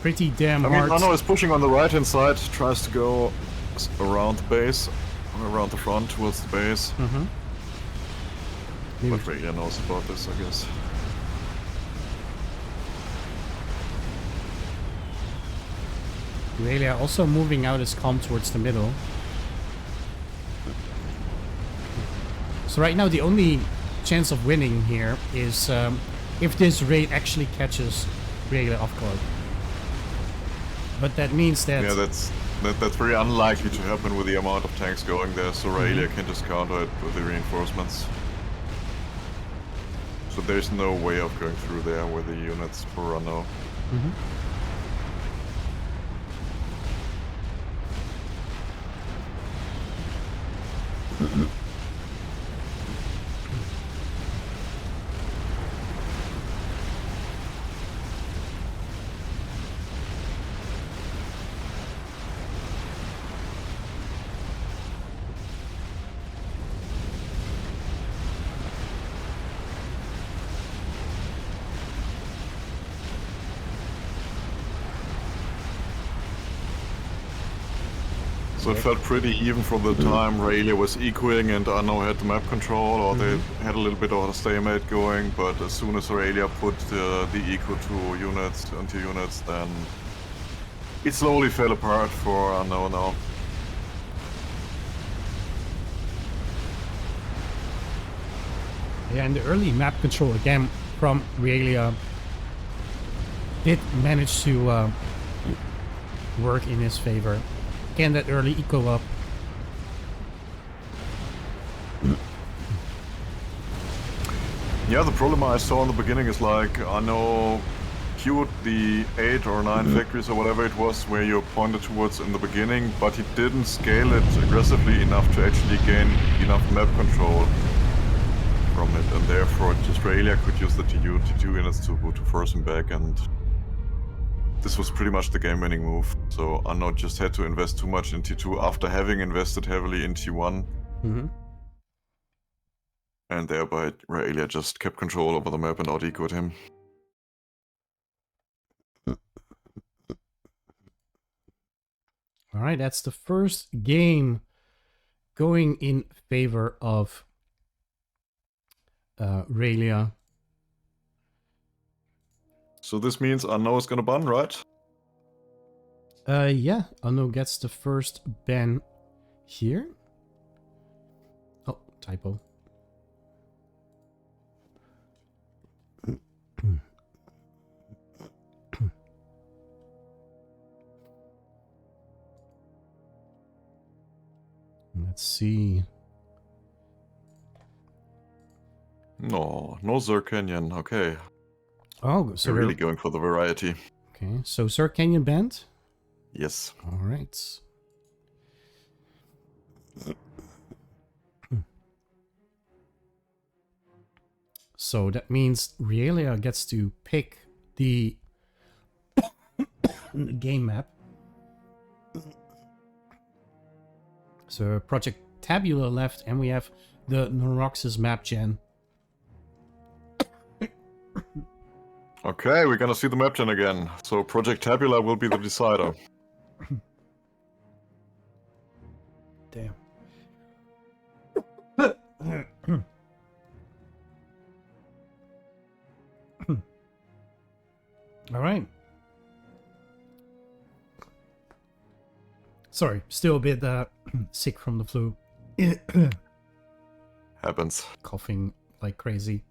pretty damn I mean, hard. Nano is pushing on the right hand side, tries to go around the base, around the front towards the base. Mm-hmm. But Aurelia knows about this, I guess. Aurelia also moving out his comm towards the middle. So right now the only chance of winning here is if this raid actually catches Aurelia off guard. But that means that... Yeah, that's very unlikely to happen with the amount of tanks going there, so Aurelia can just counter it with the reinforcements. So there's no way of going through there with the units for Rano. Mm-hmm. So it felt pretty even from the time Aurelia was equaling and Anno had the map control, or they had a little bit of a stalemate going, but as soon as Aurelia put the eco to units, anti-units, then it slowly fell apart for Anno now. Yeah, and the early map control again from Aurelia did manage to work in his favor. Again, that early eco up. Yeah, the problem I saw in the beginning is like, Anno queued the 8 or 9 factories or whatever it was where you pointed towards in the beginning, but he didn't scale it aggressively enough to actually gain enough map control from it, and therefore just Aurelia could use the T2 units to force him back, and this was pretty much the game-winning move. So Anno just had to invest too much in T2 after having invested heavily in T1. Mm-hmm. And thereby Aurelia just kept control over the map and out-ecoed him. All right, that's the first game going in favor of Aurelia. So this means Anno is gonna ban, right? Yeah, Anno gets the first ban here. Oh, typo. Let's see. No, no Zircanian. Okay, Oh, so we're we're really going for the variety. okay. So Sir Canyon banned. Yes. All right. So that means Realia gets to pick the game map. So Project Tabula left, and we have the Norox's map gen. Okay, we're gonna see the map gen again. So Project Tabula will be the decider. Damn. All right. Sorry, still a bit sick from the flu. Happens. Coughing like crazy.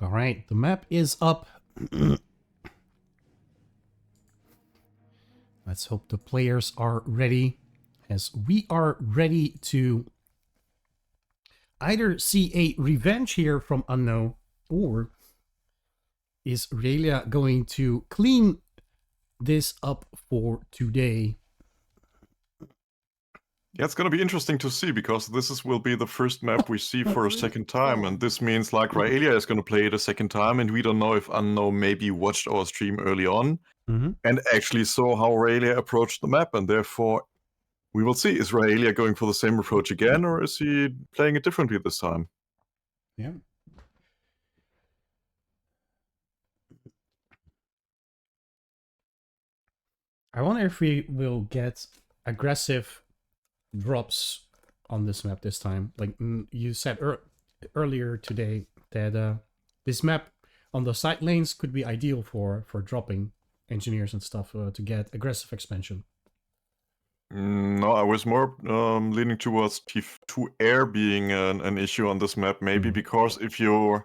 All right, the map is up. Let's hope the players are ready, as we are ready to either see a revenge here from Unknown, or is Aurelia going to clean this up for today? Yeah, it's gonna be interesting to see, because this will be the first map we see for a second time, and this means like Raelia is gonna play it a second time, and we don't know if Unknown maybe watched our stream early on and actually saw how Raelia approached the map, and therefore we will see, is Raelia going for the same approach again, or is he playing it differently this time? Yeah. I wonder if we will get aggressive drops on this map this time. Like you said earlier today that this map on the side lanes could be ideal for dropping engineers and stuff to get aggressive expansion. No, I was more leaning towards T2 air being an issue on this map, maybe because if you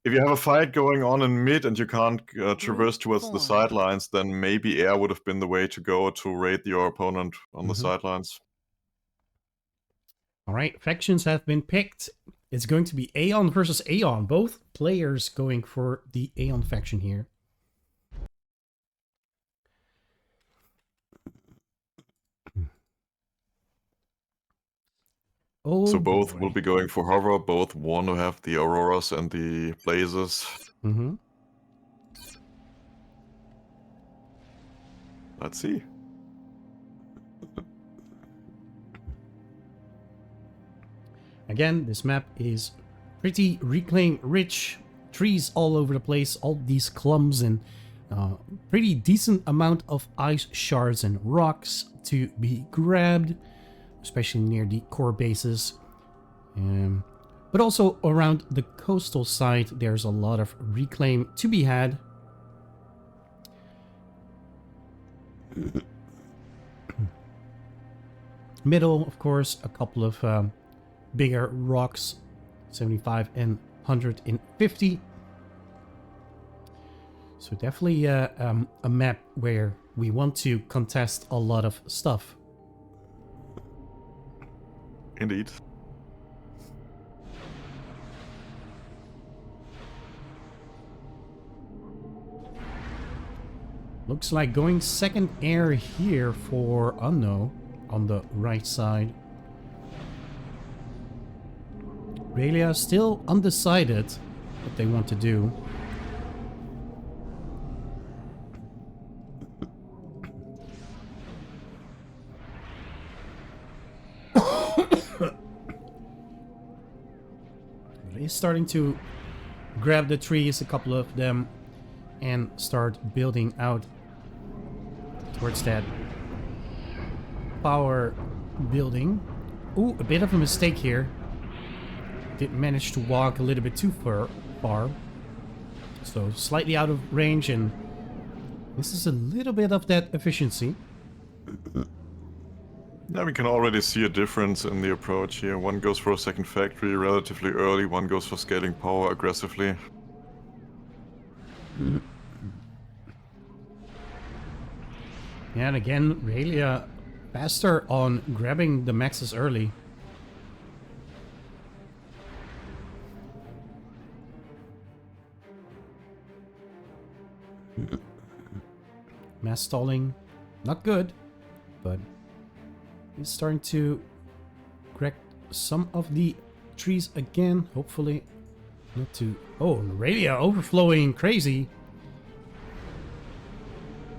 have a fight going on in mid and you can't traverse towards the sidelines, then maybe air would have been the way to go to raid your opponent on the sidelines. All right, factions have been picked. It's going to be Aeon versus Aeon. Both players going for the Aeon faction here. Oh, so both boy. will be going for hover. Both want to have the auroras and the blazes. Let's see. Again, this map is pretty reclaim rich. Trees all over the place, all these clumps, and pretty decent amount of ice shards and rocks to be grabbed, especially near the core bases. But also around the coastal side, there's a lot of reclaim to be had. Middle, of course, a couple of bigger rocks, 75 and 150. So definitely a map where we want to contest a lot of stuff. Indeed. Looks like going second air here for Unknown on the right side. Aurelia still undecided what they want to do. He's starting to grab the trees, a couple of them, and start building out towards that power building. Ooh, a bit of a mistake here. Didn't manage to walk a little bit too far. So slightly out of range, and this is a little bit of that efficiency. Now we can already see a difference in the approach here. One goes for a second factory relatively early, one goes for scaling power aggressively. Yeah, and again, Realia faster on grabbing the maxes early. Mass stalling, not good, but he's starting to crack some of the trees again, hopefully not to... Oh, Realia overflowing crazy.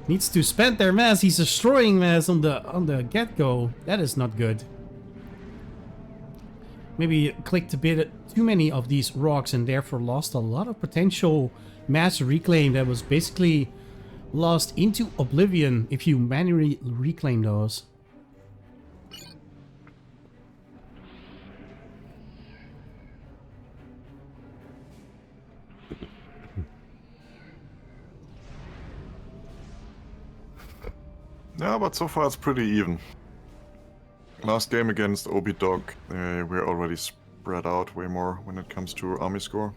Needs to spend their mass. He's destroying mass on the get-go. That is not good. Maybe clicked a bit too many of these rocks and therefore lost a lot of potential mass reclaim that was basically lost into oblivion if you manually reclaim those. Yeah, but so far it's pretty even. Last game against Obi Dog, we're already spread out way more when it comes to army score.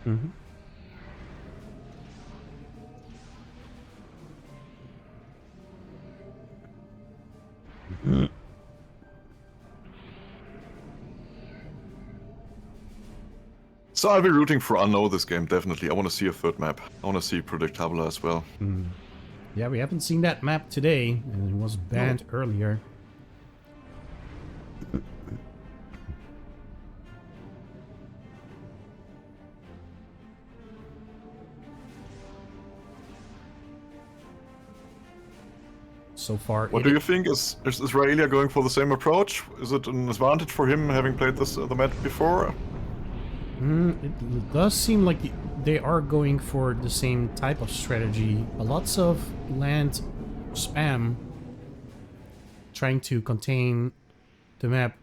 Mm-hmm. So I'll be rooting for Unknown this game, definitely. I want to see a third map. I want to see Predictable as well. Yeah, we haven't seen that map today, and it was banned earlier. So far, what do you think? Is Israelia going for the same approach? Is it an advantage for him having played the map before? It does seem like they are going for the same type of strategy. Lots of land spam, trying to contain the map.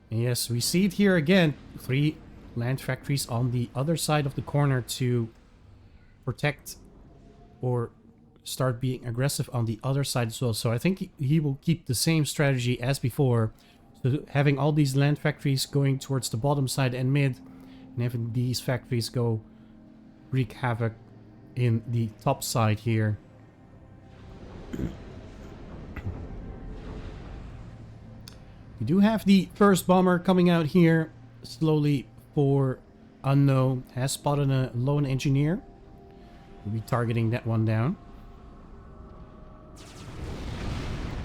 And yes, we see it here again. 3 land factories on the other side of the corner to protect or start being aggressive on the other side as well. So I think he will keep the same strategy as before. So having all these land factories going towards the bottom side and mid, and having these factories go wreak havoc in the top side here. We do have the first bomber coming out here slowly for Unknown. Has spotted a lone engineer. We'll be targeting that one down.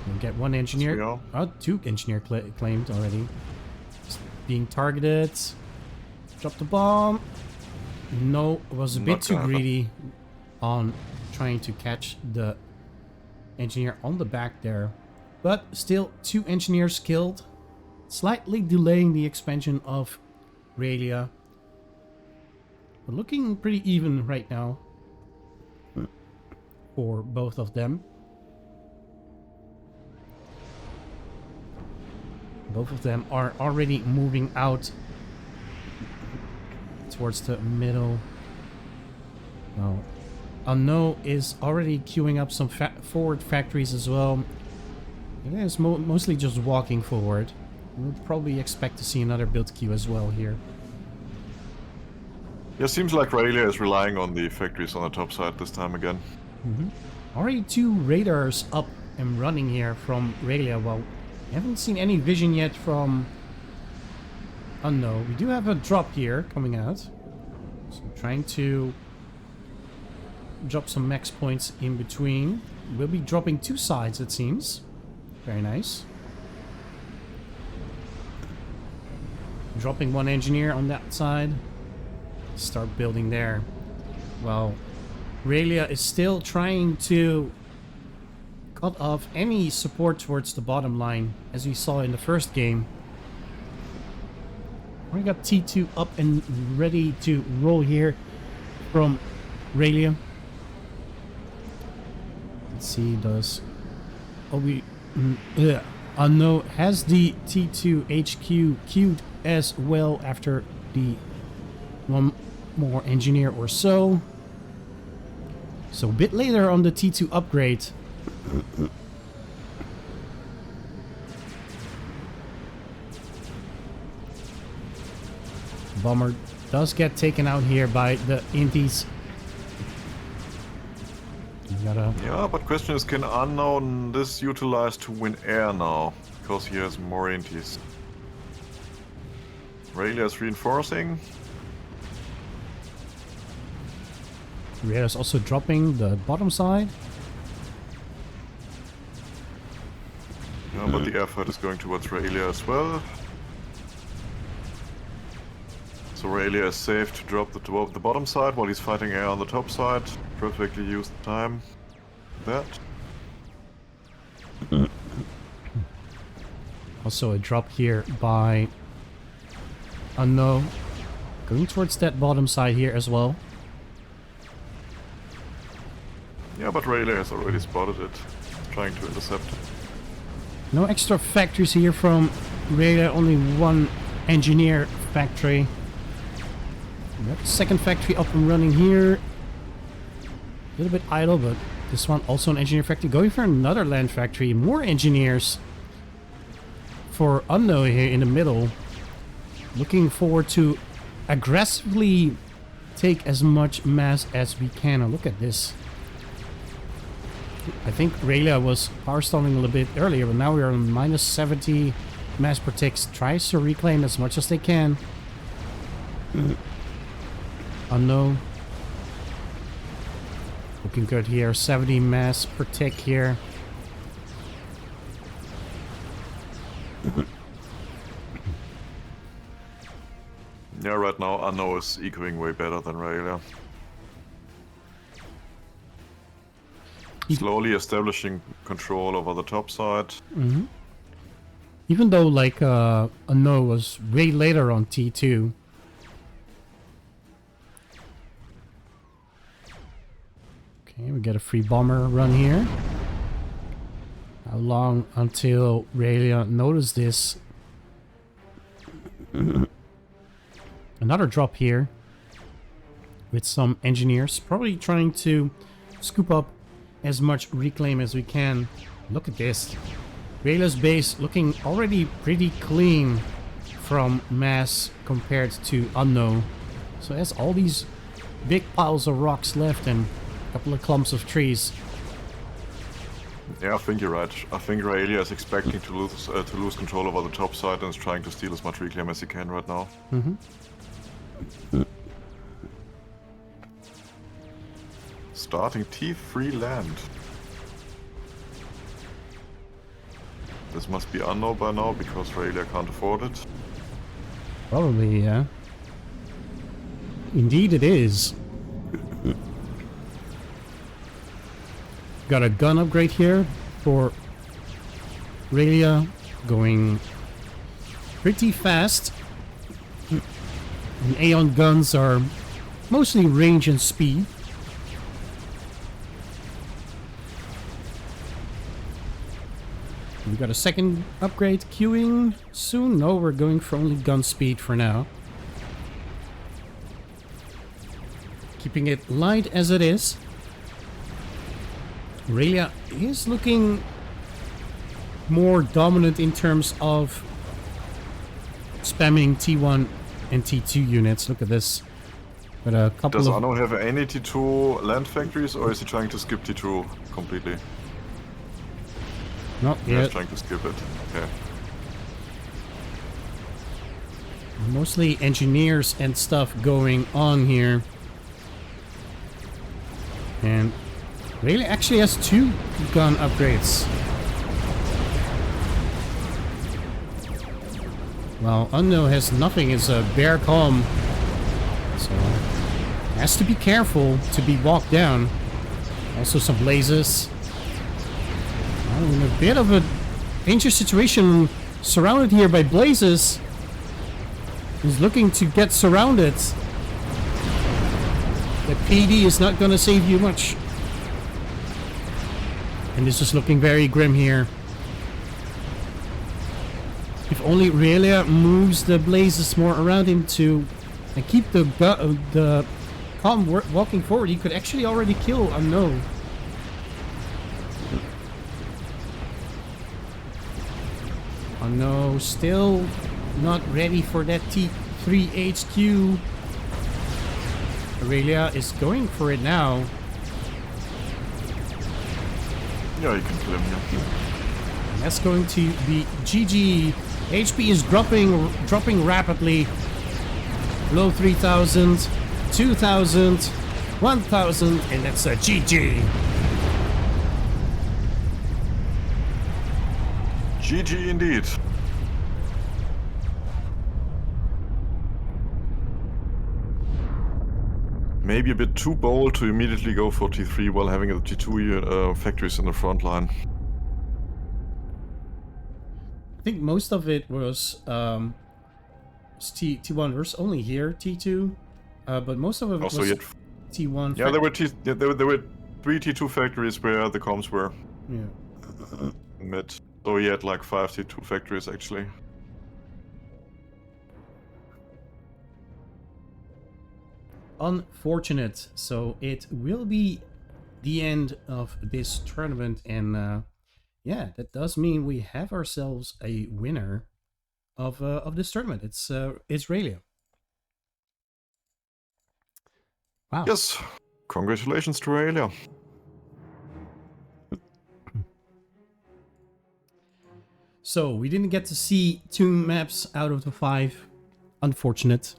We'll get one engineer. Oh, 2 engineer claimed already. Just being targeted. Drop the bomb. No, it was a bit too greedy on trying to catch the engineer on the back there. But still, 2 engineers killed. Slightly delaying the expansion of Realia. We're looking pretty even right now for both of them. Both of them are already moving out towards the middle. Well, Unknown is already queuing up some forward factories as well. It is mostly just walking forward. We'll probably expect to see another build queue as well here. Yeah, seems like Realia is relying on the factories on the top side this time again. Already 2 radars up and running here from Realia. Well, we haven't seen any vision yet from Unknown. We do have a drop here coming out. So trying to drop some max points in between. We'll be dropping 2 sides, it seems. Very nice. Dropping 1 engineer on that side. Start building there. Well, Realia is still trying to cut off any support towards the bottom line, as we saw in the first game. We got T2 up and ready to roll here from Realia. Let's see, does Obi Unknown has the T2 HQ queued as well after the one more engineer or so. So a bit later on the T2 upgrade. Bomber does get taken out here by the Inties. Yeah, but question is, can Unknown this utilize to win air now? Because he has more Inties. Raylia is reinforcing. Rhea is also dropping the bottom side. Yeah, but the effort is going towards Raylia as well. So Raylia is safe to drop the bottom side while he's fighting air on the top side. Perfectly used time. That. Also a drop here by Unknown. Going towards that bottom side here as well. Yeah, but Raylia has already spotted it. Trying to intercept. No extra factories here from Raylia, only one engineer factory. We have the second factory up and running here. A little bit idle, but this one also an engineer factory. Going for another land factory. More engineers for Unknown here in the middle. Looking forward to aggressively take as much mass as we can. And look at this. I think Raylia was power stalling a little bit earlier, but now we are on minus 70 mass per ticks. Tries to reclaim as much as they can. Unknown. Looking good here. 70 mass per tick here. Yeah, right now Unknown is ecoing way better than Raylia. Slowly establishing control over the top side. Mm-hmm. Even though, like, Unknown was way later on T2. Okay, we get a free bomber run here. How long until Raylia noticed this? Another drop here. With some engineers. Probably trying to scoop up as much reclaim as we can. Look at this. Raylia's base looking already pretty clean from mass compared to Unknown. So it has all these big piles of rocks left and a couple of clumps of trees. Yeah, I think you're right. I think Raylia is expecting to lose control over the top side and is trying to steal as much reclaim as he can right now. Starting T3 land. This must be Unknown by now because Raylia can't afford it. Probably, yeah. Indeed it is. Got a gun upgrade here for Raylia, going pretty fast. And Aeon guns are mostly range and speed. We got a second upgrade queuing soon. No, we're going for only gun speed for now. Keeping it light as it is. Raylia is looking more dominant in terms of spamming T1 and T2 units. Look at this. Got a couple Does of... Unknown have any T2 land factories or is he trying to skip T2 completely? Not Yeah, yet. he's trying to skip it. Okay. Mostly engineers and stuff going on here. And Raylia actually has 2 gun upgrades. Well, Unknown has nothing. It's a bare calm. So has to be careful to be walked down. Also some blazes. Well, in a bit of a dangerous situation, surrounded here by blazes. He's looking to get surrounded. The PD is not going to save you much. And this is looking very grim here. If only Relia moves the blazes more around him to and keep the column walking forward, he could actually already kill Unknown. Unknown still not ready for that T3 HQ. Aurelia is going for it now. Yeah, you can kill him, yeah. And that's going to be GG. HP is dropping rapidly. Below 3,000, 2,000, 1,000, and that's a GG. GG indeed. Maybe a bit too bold to immediately go for T3 while having the T2 factories in the front line. I think most of it was T1 versus only here T2, but most of it was T1. Yeah, there were three T2 factories where the comms were. Yeah. Mid. So he had like 5 T2 factories actually. Unfortunate. So it will be the end of this tournament, and yeah, that does mean we have ourselves a winner of this tournament. It's Relia. Wow. Yes, congratulations to Relia. So we didn't get to see 2 maps out of the 5. Unfortunate.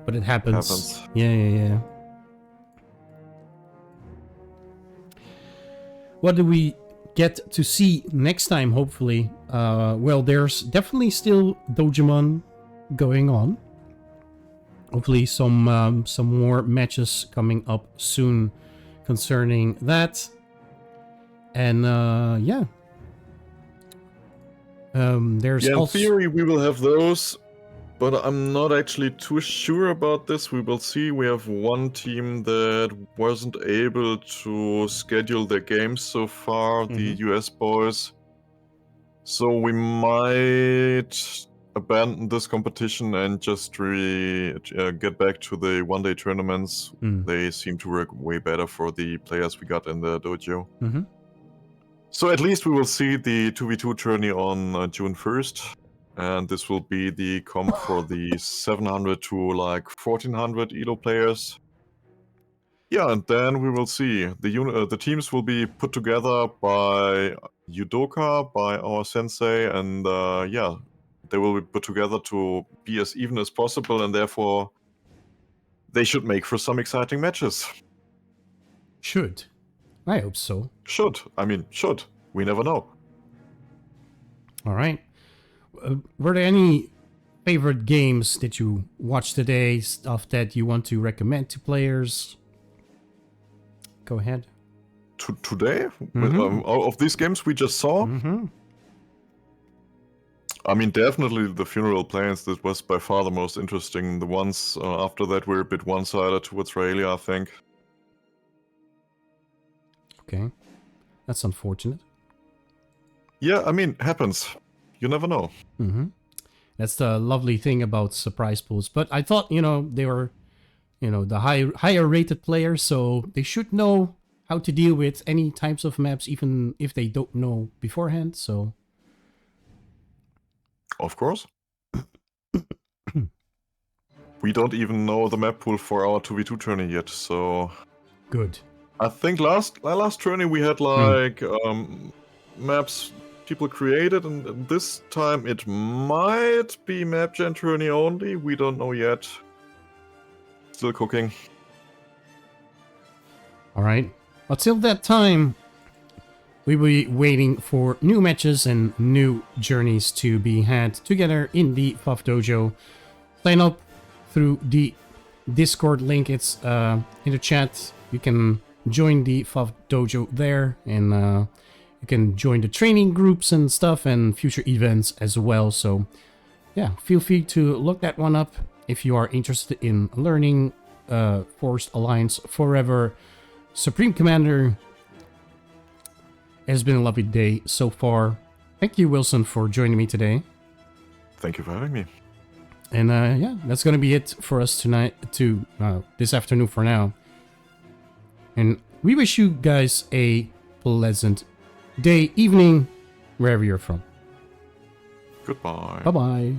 But it happens. Yeah. What do we get to see next time, hopefully? Well, there's definitely still Dojimon going on. Hopefully some more matches coming up soon concerning that. And yeah. There's in also... theory we will have those, but I'm not actually too sure about this. We will see. We have one team that wasn't able to schedule their games so far, the US boys. So we might abandon this competition and just get back to the one-day tournaments. They seem to work way better for the players we got in the dojo. So at least we will see the 2v2 tourney on June 1st. And this will be the comp for the 700 to like 1400 ELO players. Yeah, and then we will see. The teams will be put together by Judoka, by our sensei, and yeah, they will be put together to be as even as possible, and therefore they should make for some exciting matches. Should. I hope so. Should. I mean, should. We never know. All right. Were there any favorite games that you watched today? Stuff that you want to recommend to players? Go ahead. Today? Of these games we just saw? I mean, definitely the Funeral Planes. That was by far the most interesting. The ones after that were a bit one-sided towards Rayleigh, I think. Okay. That's unfortunate. Yeah, I mean, happens. You never know. That's the lovely thing about surprise pools. But I thought, they were, the higher rated players, so they should know how to deal with any types of maps, even if they don't know beforehand. So, of course. We don't even know the map pool for our 2v2 tourney yet, so good. I think last tourney we had like maps people created, and this time it might be map gen tourney only. We don't know yet. Still cooking. All right. Until that time, we will be waiting for new matches and new journeys to be had together in the FAF Dojo. Sign up through the Discord link. It's in the chat. You can join the FAF Dojo there, and you can join the training groups and stuff and future events as well. So yeah, feel free to look that one up if you are interested in learning Forced Alliance Forever Supreme Commander. It has been a lovely day so far. Thank you, Wilson, for joining me today. Thank you for having me. And yeah, that's gonna be it for us tonight. This afternoon for now. And we wish you guys a pleasant day, evening, wherever you're from. Goodbye. Bye bye.